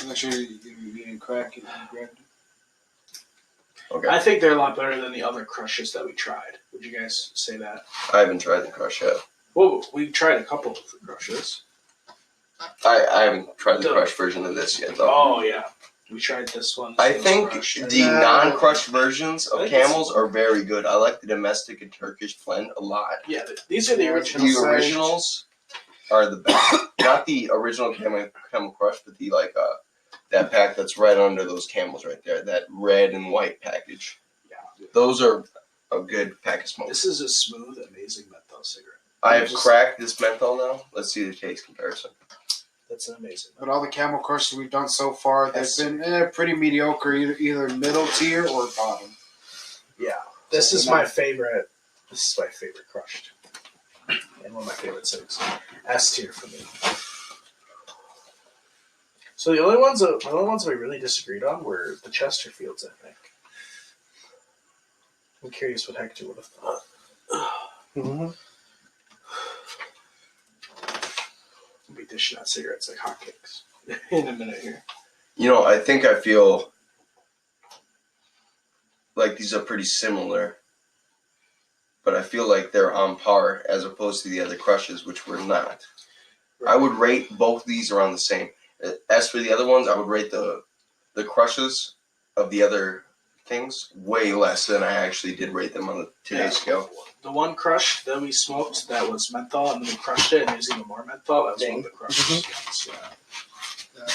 Make sure you didn't crack it when you grabbed it. Okay. I think they're a lot better than the other crushes that we tried. Would you guys say that? I haven't tried the crush yet. Well, we tried a couple of the crushes. I haven't tried the crush version of this yet, though. Oh yeah, we tried this one. I This think crush. the non-crushed versions I of think it's- Camels are very good. I like the domestic and Turkish blend a lot. Yeah, these are the original. The originals are the best. Not the original Camel Crush, but the that pack that's right under those Camels right there. That red and white package. Yeah, Those are a good pack of smokes. this is a smooth, amazing menthol cigarette. I have cracked this menthol now. Let's see the taste comparison. That's an amazing. But all the Camel Crushes we've done so far, they've been pretty mediocre, either middle tier or bottom. Yeah, this is my favorite. This is my favorite crushed, and one of my favorite cigs. S tier for me. So the only ones we really disagreed on were the Chesterfields, I think. I'm curious what Hector would have thought. Mm-hmm. We'll be dishing out cigarettes like hotcakes in a minute here. You know, I think I feel like these are pretty similar. but I feel like they're on par as opposed to the other crushes, which were not. I would rate both these around the same. As for the other ones, I would rate the crushes of the other things way less than I actually did rate them on today's scale. The one crush that we smoked that was menthol, and then we crushed it, and there's even more menthol. That was one of the crushes.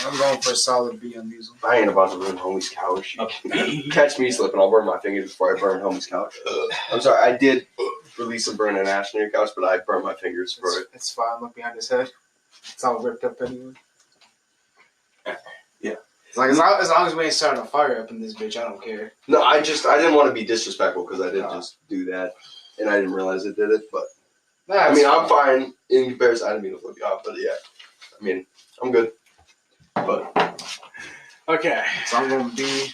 I'm going for a solid B on these ones. I ain't about to ruin homie's couch. Catch me slipping. I'll burn my fingers before I burn homie's couch. I'm sorry. I did release a burn and ash near your couch, but I burned my fingers for it. It's fine. Look behind his head. It's all ripped up anyway. Yeah. It's like as long as we ain't starting a fire up in this bitch, I don't care. No, I didn't want to be disrespectful because I didn't just do that, and I didn't realize it did it. But I mean, I'm fine in comparison. I didn't mean to flip you off, but yeah, I mean, I'm good. But okay, so I'm going B.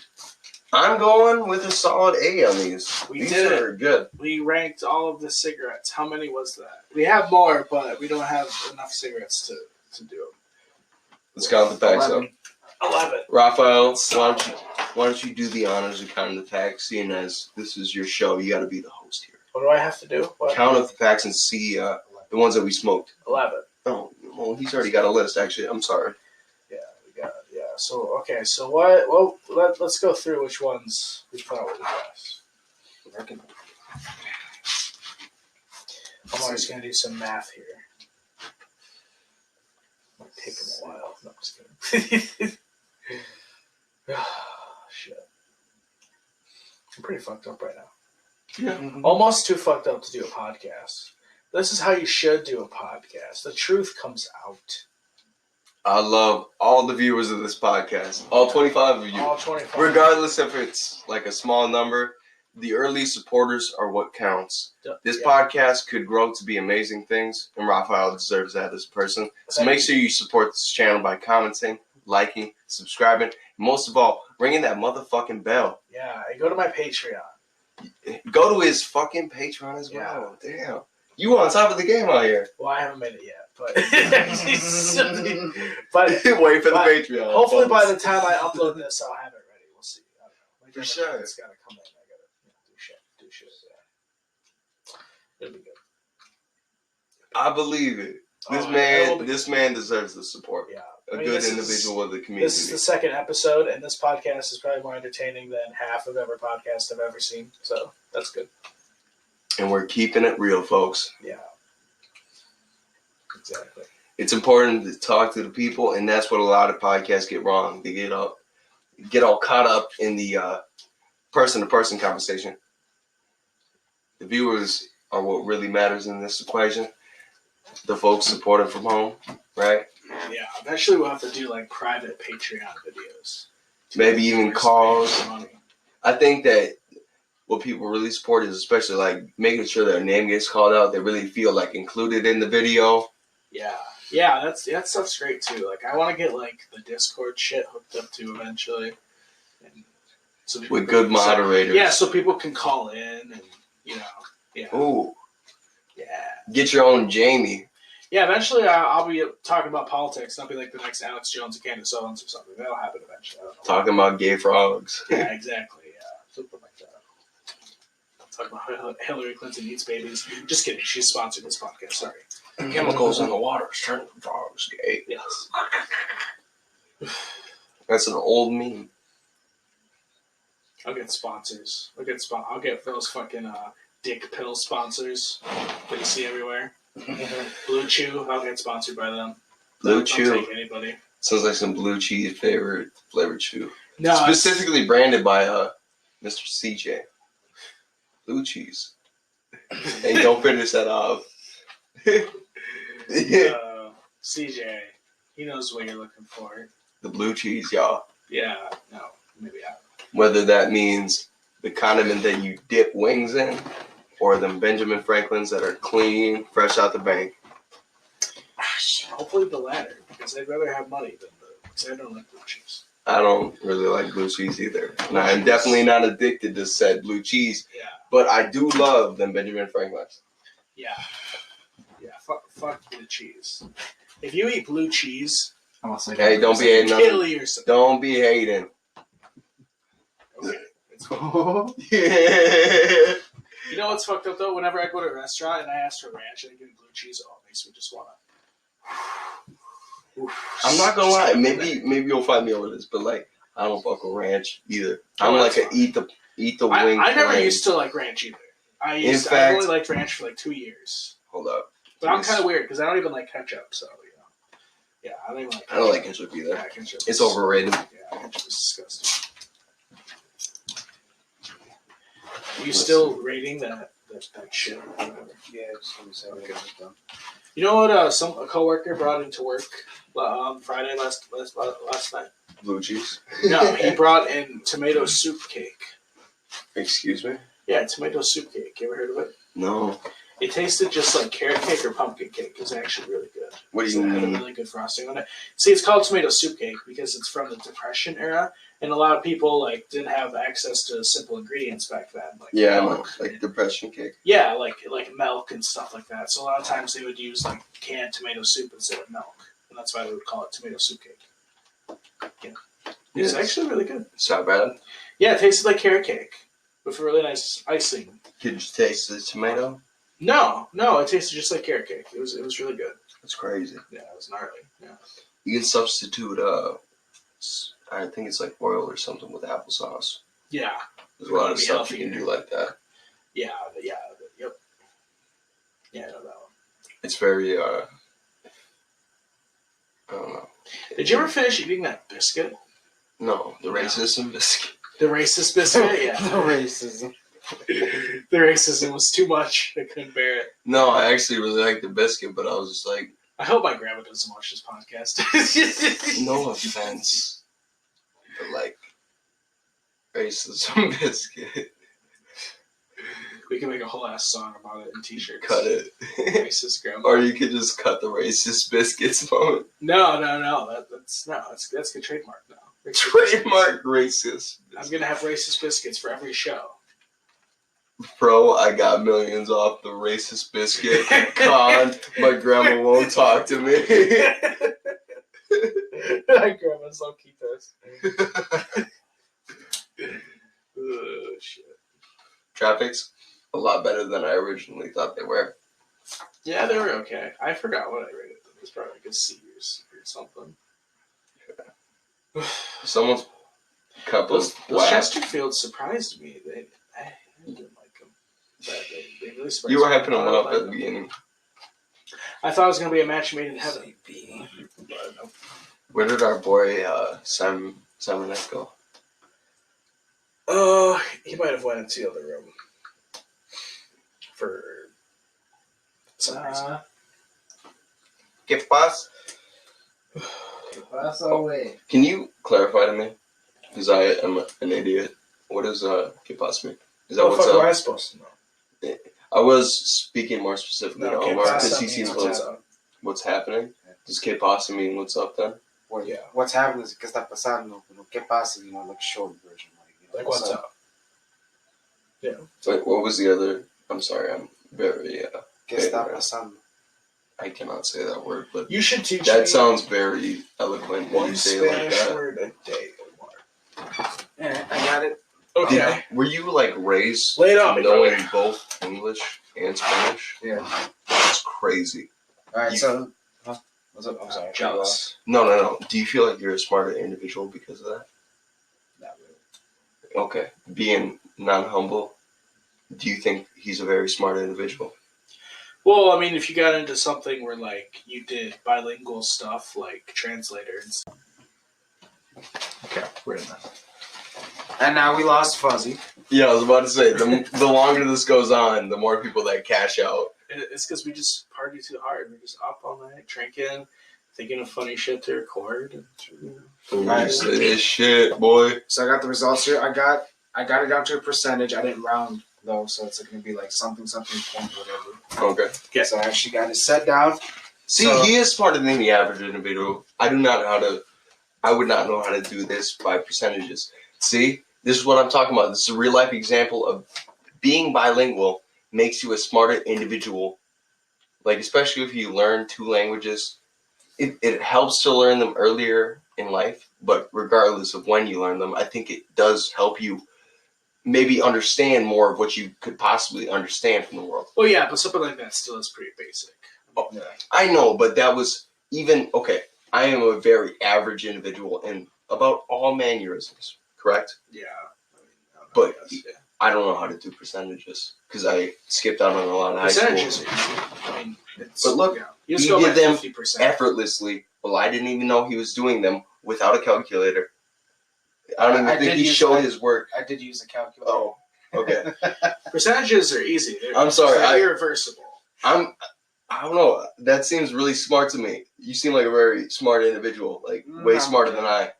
I'm going with a solid A on these. We these did are good. we ranked all of the cigarettes. How many was that? We have more, but we don't have enough cigarettes to do them. Let's count the packs up. 11. Raphael, why don't you do the honors of counting the packs, seeing as this is your show, you got to be the host here. What do I have to do? What? Count up the packs and see the ones that we smoked. 11. Oh, well, he's already got a list, actually. I'm sorry. Yeah, we got it. Yeah. So okay. So what? Well, let's go through which ones we thought were the best. Omar's gonna do some math here. Might take him a while. No, I'm just kidding. Shit. I'm pretty fucked up right now. Yeah. Almost too fucked up to do a podcast. This is how you should do a podcast. The truth comes out. I love all the viewers of this podcast. All 25 of you. All 25. Regardless if it's like a small number, the early supporters are what counts. This podcast could grow to be amazing things, and Raphael deserves that as a person. So make sure you support this channel by commenting, liking, subscribing, and most of all, ringing that motherfucking bell. Yeah, and go to my Patreon. Go to his fucking Patreon as well. Yeah. Damn. You on top of the game out here. Well, I haven't made it yet, but but Wait for the Patreon. hopefully by the time I upload this, I'll have it ready. We'll see. I don't know. For sure. It's gotta come in. I gotta do shit. Yeah. It'll be good. I believe it. This man deserves the support. Yeah. A good individual of the community. This is the second episode, and this podcast is probably more entertaining than half of every podcast I've ever seen. So that's good. And we're keeping it real, folks. Yeah. Exactly. It's important to talk to the people, and that's what a lot of podcasts get wrong. They get all caught up in the person-to-person conversation. The viewers are what really matters in this equation. The folks supporting from home, right? Yeah. Eventually, we'll have to do like private Patreon videos. Maybe even calls. I think that what people really support is especially like making sure their name gets called out. They really feel like included in the video. Yeah, that stuff's great too. Like, I want to get like the Discord shit hooked up to eventually, and so With good moderators. Yeah, so people can call in and yeah. Ooh, Yeah. get your own Jamie. Yeah, eventually I'll be talking about politics. I'll be like the next Alex Jones and Candace Owens or something. That'll happen eventually. I don't know. Talking about gay frogs. Yeah, exactly. Yeah, something like that. Talk about Hillary Clinton eats babies. Just kidding. She's sponsored this podcast. Sorry. Chemicals in the water is turning frogs gay. Yes. That's an old meme. I'll get sponsors. I'll get those fucking dick pill sponsors that you see everywhere. Blue Chew. I'll get sponsored by them. Blue I'll Chew. take anybody. Sounds like some blue cheese flavored chew. No, Specifically branded by Mr. CJ. Blue cheese. Hey, don't finish that off. CJ. He knows what you're looking for. The blue cheese, y'all. Yeah. No. Maybe I. Whether that means the condiment that you dip wings in, or them Benjamin Franklins that are clean, fresh out the bank. Hopefully the latter, because I'd rather have money than because I don't like blue cheese. I don't really like blue cheese either. And I'm definitely not addicted to said blue cheese, Yeah. but I do love them Benjamin Franklins. Yeah. Yeah. Fuck blue cheese. If you eat blue cheese, I'm gonna say Hey, don't be hating on kill them. yourself. Don't be hating. Okay. It's fine. Yeah. You know know what's fucked up though? Whenever I go to a restaurant and I ask for ranch and they give me blue cheese, it makes me just wanna. I'm not gonna lie. Maybe you'll find me over this, but like I don't fuck with ranch either. I'm like a eat the wing. I never used to like ranch either. I only liked ranch for like 2 years. Hold up. But I'm kind of weird because I don't even like ketchup. So yeah, I don't even like. Ketchup. I don't like ketchup either. Yeah, ketchup it's overrated. Yeah, ketchup is disgusting. Are you still rating that shit? Yeah, just okay. You know what? A coworker brought into work Friday last night. Blue cheese. No, he brought in tomato soup cake. Excuse me? Yeah, tomato soup cake. You ever heard of it? No. It tasted just like carrot cake or pumpkin cake. It was actually really good. What do you mean? It had a really good frosting on it. See, it's called tomato soup cake because it's from the Depression era, and a lot of people like didn't have access to simple ingredients back then. Like milk, like Depression cake. Yeah, like milk and stuff like that. So a lot of times they would use like canned tomato soup instead of milk, and that's why they would call it tomato soup cake. Yeah, it's actually really good. It's not bad. Yeah, it tasted like carrot cake with really nice icing. Could you taste the tomato? No, it tasted just like carrot cake. It was really good. That's crazy. Yeah, it was gnarly. Yeah. You can substitute I think it's like oil or something with applesauce. Yeah. There's a lot of stuff you can do like that. Yeah, yep. Yeah, I know that one. It's very I don't know. Did you ever finish eating that biscuit? No, the racism biscuit. The racist biscuit? Yeah. The racism. The racism was too much. I couldn't bear it. No, I actually really liked the biscuit, but I was just like... I hope my grandma doesn't watch this podcast. No offense. But like... Racism biscuit. We can make a whole ass song about it in t-shirts. Cut it. Racist grandma. Or you could just cut the racist biscuits moment. No. That's a trademark now. Trademark racist. I'm gonna have racist biscuits for every show. Bro, I got millions off the racist biscuit. Con, my grandma won't talk to me. My grandma's low-key pissed. Oh, shit. Traffic's a lot better than I originally thought they were. Yeah, they were okay. I forgot what I rated them. It was probably like a C or something. Yeah. Someone's cup Those was Chesterfields surprised me. I didn't like them. But they really surprised me. You were hyping them up at the beginning. I thought it was going to be a match made in heaven. But no. Where did our boy Simonette go? Oh, he might have went into the other room. For some reason. ¿Qué pasa? Can you clarify to me? Because I am an idiot. What is ¿qué pasa mean? Is that what's up? What am I supposed to know? I was speaking more specifically to Omar because he seems what's happening. Does ¿qué pasa mean what's up then? Well, yeah. What's happening is ¿qué está pasando? ¿Qué pasa? You know, like short version. Like what's up? Yeah. Wait, what was the other? I'm sorry, I'm very. ¿Qué está pasando? I cannot say that word, but you should teach that me sounds very eloquent when you say it like Spanish that. word a day, Omar. Yeah, I got it. Okay. Were you like raised Lay it on me, knowing both English and Spanish? Yeah. That's crazy. Alright, so. Huh? What's up? I'm sorry. Jealous. No. Do you feel like you're a smarter individual because of that? Not really. Okay. Being non-humble, do you think he's a very smart individual? Well, I mean, if you got into something where, like, you did bilingual stuff, like translator and stuff. Okay, we're in that. And now we lost Fuzzy. Yeah, I was about to say, the longer this goes on, the more people that cash out. It's because we just party too hard. We're just up all night, drinking, thinking of funny shit to record. And, Nice. This shit, boy. So I got the results here. I got it down to a percentage. I didn't round though, so it's going to be like something point whatever. Okay. Yeah. So I actually got it set down. See, he is smarter than the average individual. I would not know how to do this by percentages. See, this is what I'm talking about. This is a real life example of being bilingual makes you a smarter individual. Like, especially if you learn 2 languages, it helps to learn them earlier in life, but regardless of when you learn them, I think it does help you maybe understand more of what you could possibly understand from the world. Well, yeah, but something like that still is pretty basic. Oh, I know, but that was even okay. I am a very average individual in about all mannerisms, correct? Yeah. But I don't know how to do percentages because I skipped out on a lot of high school. Percentages are easy. I mean, But look, you he just go did by them 50%. effortlessly. Well, I didn't even know he was doing them without a calculator. I don't even think he showed his work. I did use a calculator. Oh, okay. Percentages are easy. I'm sorry. They're irreversible. I don't know. That seems really smart to me. You seem like a very smart individual, like way smarter than I.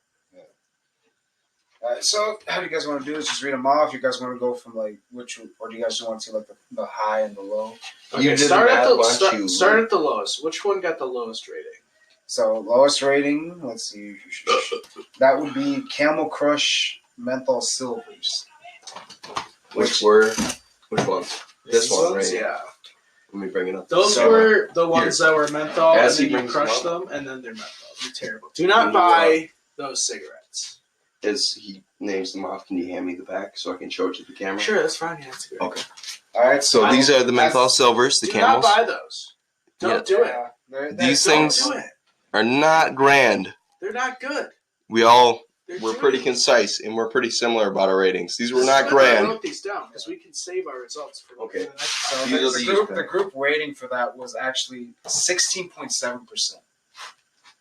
So, how do you guys want to do this? Just read them off. You guys want to go from like which, or do you guys want to see like the high and the low? Okay, You did start the at math, the why don't you- start at the lowest. Which one got the lowest rating? So, lowest rating. Let's see. That would be Camel Crush Menthol Silvers. Which ones? This one, right? Yeah. Let me bring it up. Those were the ones that were menthol, As and he then you brings crush them them, and then they're menthol. They're terrible. Do not buy those cigarettes. As he names them off, can you hand me the pack so I can show it to the camera? Sure, that's fine. Yeah, that's good. Okay. All right. So these are the menthol silvers, the Do camels. not buy those. Don't do it. These Don't things do it. are not grand. They're not good. We're pretty concise and we're pretty similar about our ratings. These were not I grand. wrote these down because we can save our results for Okay. the next So time. These are the group rating for that was actually 16.7%.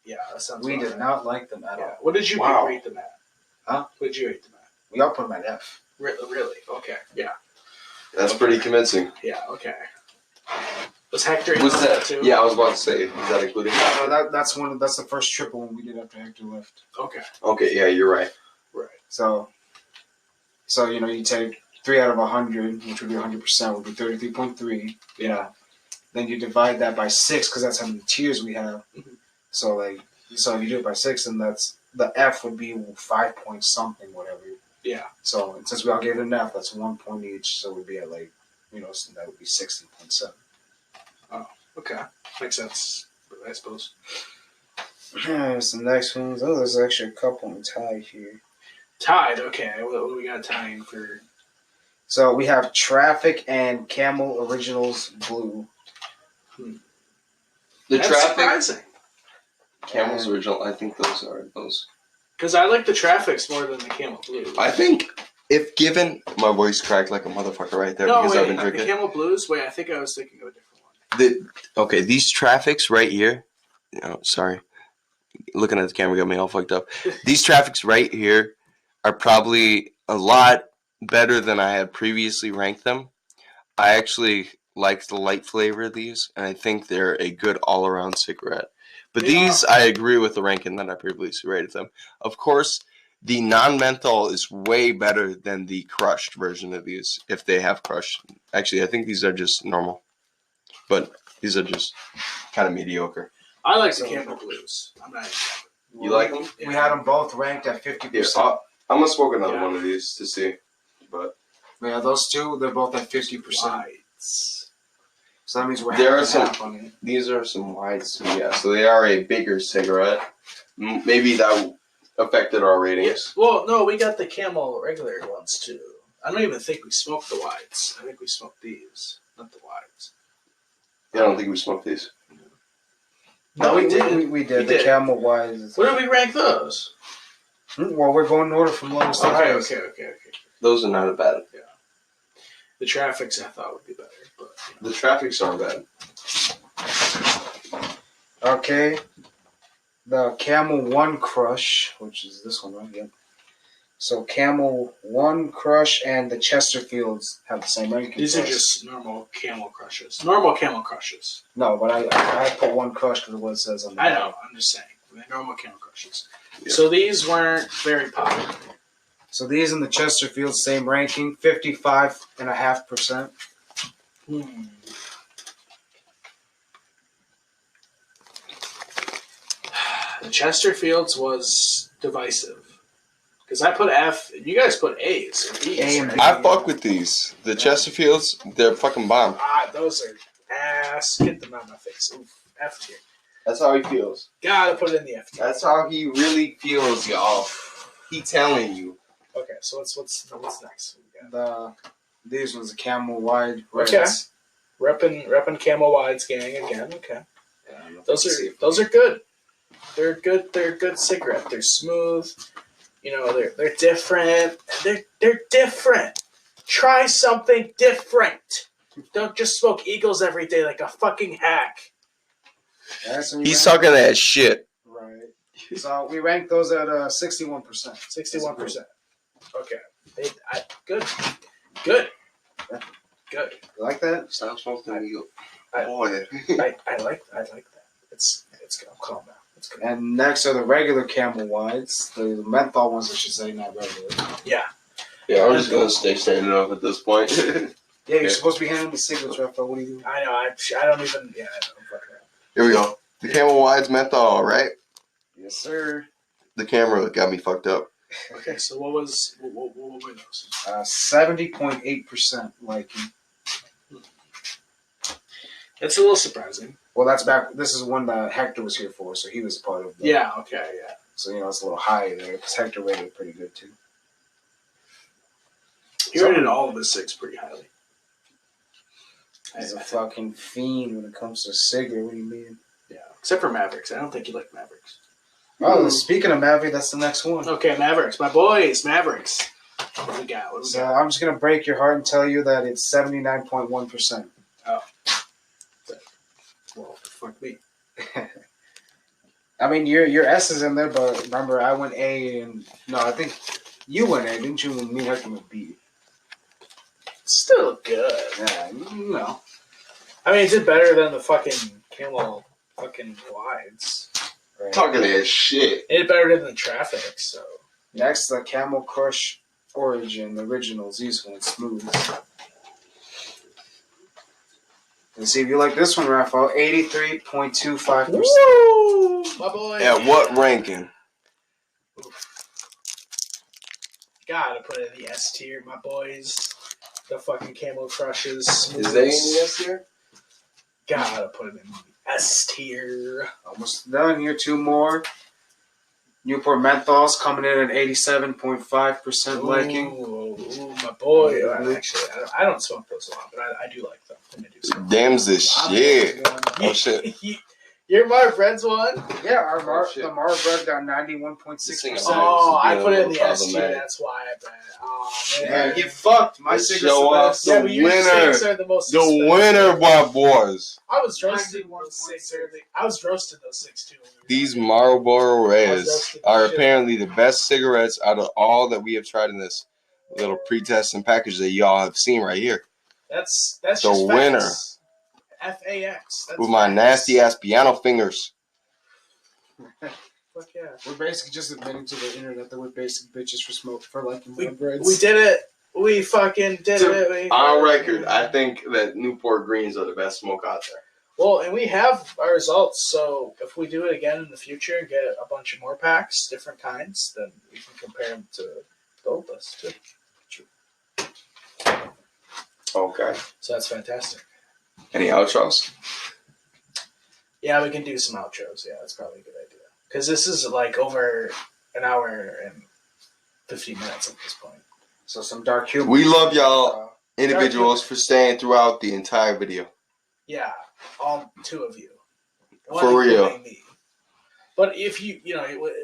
Yeah, that sounds We about did right. not like them at Yeah. all. What did you Wow. rate them at? Huh? What did you rate them at? We all put them at F. Really? Okay. Yeah. That's pretty convincing. Yeah. Okay. Was Hector Was included that? too? Yeah, I was about to say. Is that included? That's the first triple one we did after Hector left. Okay. Okay, yeah, you're right. Right. So you take 3 out of 100, which would be 100%, would be 33.3. Yeah. Then you divide that by 6 because that's how many tiers we have. Mhm. So if you do it by 6, then that's the F would be 5 point something, whatever. Yeah. So since we all gave it an F, that's 1 point each. So we'd be at so that would be 16.7. Okay. Makes sense. I suppose. So the next ones. Oh, there's actually a couple in tie here. Tied. Okay. What do we got tying for? So we have Traffic and Camel Originals Blue. The That's traffic. surprising. Camel's original. I think those are those. Because I like the Traffics more than the Camel Blue. I think if given, my voice cracked like a motherfucker right there because I've been the drinking. Camel Blues. Wait, I think I was thinking of a different one. Okay, these traffics right here. Sorry, looking at the camera got me all fucked up. These traffics right here are probably a lot better than I had previously ranked them. I actually like the light flavor of these, and I think they're a good all-around cigarette. But these, I agree with the ranking that I previously rated them. Of course, the non-menthol is way better than the crushed version of these, if they have crushed. Actually, I think these are just normal. But these are just kind of mediocre. I like the Camel Blues. I'm not. You like them? We had them both ranked at 50%. Here, I'm going to smoke another one of these to see. But Yeah, those two, they're both at 50%. Whites. So that means we're There half are and half on it. these are some whites. Yeah, so they are a bigger cigarette. Maybe that affected our ratings. Yes. Well, no, we got the Camel regular ones too. I don't even think we smoked the whites. I think we smoked these, not the whites. Yeah, I don't think we smoked these. No, we did. We did. We The did. Camel Wise. Where did we rank those? Well, we're going in order from lowest to Okay. highest. Those are not as bad. The Traffics I thought would be better, but The traffics aren't bad. Okay. The Camel One Crush, which is this one right here. So Camel One Crush and the Chesterfields have the same ranking. these are just normal Camel Crushes. Normal Camel Crushes. No, but I put One Crush because of what it says on the I back. know. I'm just saying. They're normal Camel Crushes. Yeah. So these weren't very popular. So these in the Chesterfield, same ranking, 55.5%. The Chesterfields was divisive. Because I put F, and you guys put A's or B's. A and right? B. I fuck with these. The Chesterfields, they're fucking bomb. Those are ass. Get them out of my face. Oof. F tier. That's how he feels. Gotta put it in the F tier. That's how he really feels, y'all. He telling you. Okay, so what's next? We got These ones, the camel wide. Okay. Reds. repping camo wides gang again. Okay, Yeah, I don't know if those you see it. are good. They're good. They're a good cigarette. They're smooth. You know, they're different. They're different. Try something different. Don't just smoke Eagles every day like a fucking hack. He's talking that shit. Right. So we ranked those at 61%. 61%. Okay. Good. You like that? Stop smoking Eagle. I Boy. I like that. It's good. I'm calm now. It's good. And next are the regular camel wides. The menthol ones, I should say, not regular. Yeah. Yeah, I'm just gonna stay standing up at this point. Yeah, you're supposed to be handling the cigarettes, Raphael. What do you do? I know. I don't even. Yeah. I don't fucking know. Here we go. The Camel Wide's menthol, right? Yes, sir. The camera got me fucked up. Okay. So what were those? 70.8% liking. It's a little surprising. Well, that's back. This is one that Hector was here for, so he was part of the. Yeah. Okay. Yeah. So, it's a little high there because Hector rated it pretty good, too. He rated all of his cigs pretty highly. He's a fucking fiend when it comes to cigarette. What do you mean? Yeah. Except for Mavericks. I don't think you like Mavericks. Oh, speaking of Maverick, that's the next one. Okay, Mavericks. My boys, Mavericks. What do we got? So I'm just going to break your heart and tell you that it's 79.1%. Well, fuck me. I mean, your S is in there, but remember, I went A and... No, I think you went A, didn't you? And me and Hector went B. Still good. Yeah, I mean, it did better than the fucking Camel fucking wides. Right. Talking that shit. It did better than the traffic, so. Next, the Camel Crush Origin, the originals. These ones, smooth. And see if you like this one, Raphael. 83.25%. Woo! My boy. At what ranking? Gotta put it in the S tier, my boys. The fucking Camel Crushes. Is they in the S tier? Gotta put it in the S tier. Almost done here. Two more. Newport Menthols coming in at 87.5% liking. Ooh, my boy. Actually, I don't smoke those a lot, but I do like them. And I do smoke. Damn's the shit. Oh shit. Your Marv Red's one? Yeah, Oh, shit. the Marv Red got 91.6%. Oh, I put it in the Little S tier. problematic. That's why I bet. Oh, Yeah, man. get fucked. My Let's cigarettes show the off best. the Yeah, but your winner. cigs are the most The expensive. winner, my boys. I was roasted those cigs early. I was roasted those cigs too. These Marlboro Reds are apparently the best cigarettes out of all that we have tried in this little pre-test and package that y'all have seen right here. That's The just winner. facts. FAX. That's With my facts. nasty ass piano fingers. Fuck yeah. We're basically just admitting to the internet that we're basic bitches for liking Marv Reds. We did it. We fucking did it. On record, I think that Newport Greens are the best smoke out there. Well, and we have our results, so if we do it again in the future and get a bunch of more packs, different kinds, then we can compare them to the old list too. Okay. So that's fantastic. Any outros? Yeah, we can do some outros. Yeah, that's probably a good idea. Because this is like over an hour and 15 minutes at this point. So some dark humor. We love y'all individuals for staying throughout the entire video. Yeah, all two of you. For real. including me. But if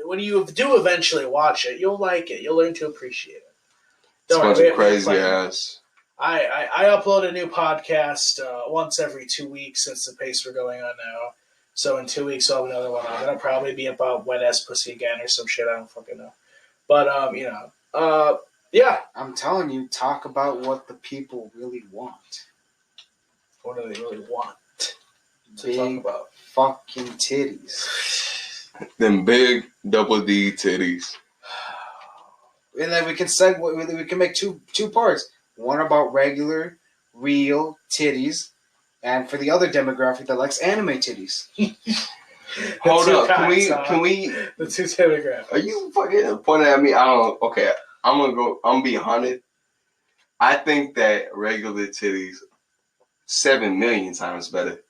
when you do eventually watch it, you'll like it. You'll learn to appreciate it. It's a bunch we of have crazy plenty. ass. I upload a new podcast once every 2 weeks. That's the pace we're going on now. So in 2 weeks, I'll have another one on. It'll probably be about wet ass pussy again or some shit. I don't fucking know. But yeah. I'm telling you, talk about what the people really want. What do they really want to Big talk about? fucking titties. Them big double D titties. And then we can make two parts. One about regular, real titties, and for the other demographic that likes anime titties. Hold two up. packs, Can we The two demographics. are you fucking pointing at me? I don't okay. I'm gonna be haunted. I think that regular titties 7 million times better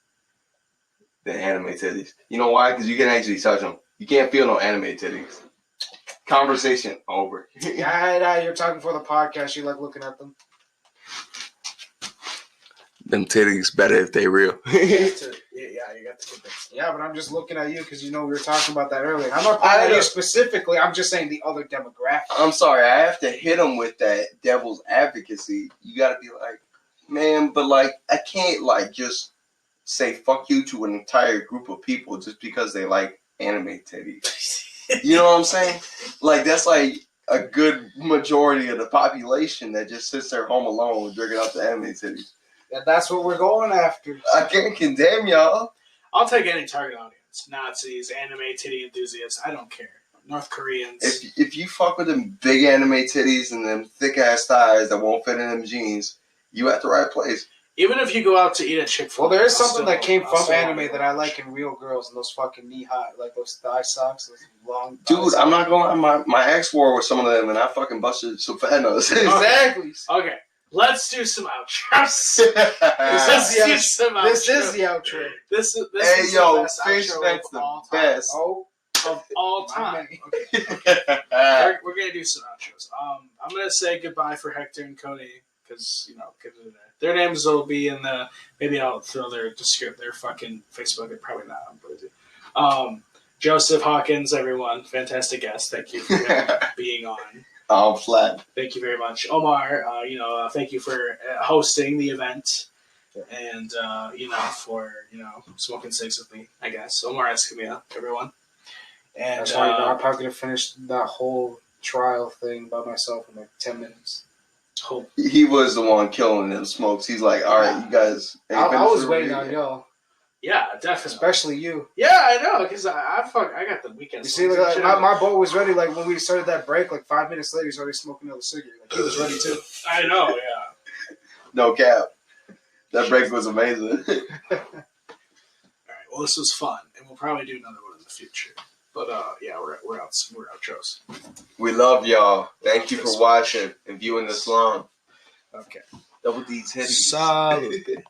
than anime titties. You know why? Because you can actually touch them. You can't feel no anime titties. Conversation over. Yeah, you're talking for the podcast. You like looking at them. Them titties better if they real. Yeah, you got the tidbits. Yeah, but I'm just looking at you because we were talking about that earlier. I'm not pointing at you specifically. I'm just saying the other demographic. I'm sorry, I have to hit them with that devil's advocacy. You gotta be like, man, but like, I can't like just say fuck you to an entire group of people just because they like anime titties. You know what I'm saying? Like, that's like a good majority of the population that just sits there home alone drinking out the anime titties. That's what we're going after. I can't condemn y'all. I'll take any target audience. Nazis, anime titty enthusiasts. I don't care. North Koreans. If you fuck with them big anime titties and them thick ass thighs that won't fit in them jeans, you at the right place. Even if you go out to eat at Chick-fil-A. Well, there is something that came from anime that I like in real girls, and those fucking knee-high, like those thigh socks, those long thigh Dude, socks. I'm not gonna lie, my ex wore with some of them, and I fucking busted some fat nose. Exactly. Okay, let's do some outros. This is the outro. This Hey, is yo, the best Fish, outro that's of the all time. best. Of all time. Okay. We're gonna do some outros. I'm gonna say goodbye for Hector and Cody because their names will be in the. Maybe I'll throw their fucking Facebook. Probably not. I'm busy. Joseph, Hawkins, everyone, fantastic guest. Thank you for being on. I'm flat. Thank you very much, Omar. Thank you for hosting the event, and for smoking cigs with me. I guess Omar Escamilla, everyone. And that's why I'm probably gonna finish that whole trial thing by myself in like 10 minutes. He was the one killing them smokes. He's like, all right, you guys. I was waiting on y'all. Yeah, definitely. Especially you. Yeah, I know, because I got the weekend. You see, like, my boy was ready. Like when we started that break, like 5 minutes later, he's already smoking another cigarette. Like he was ready too. I know, yeah. No cap. That break was amazing. All right, well, this was fun, and we'll probably do another one in the future. But we're outros. We love y'all. Thank you for watching and viewing this long. Okay. Double D titties. Solid.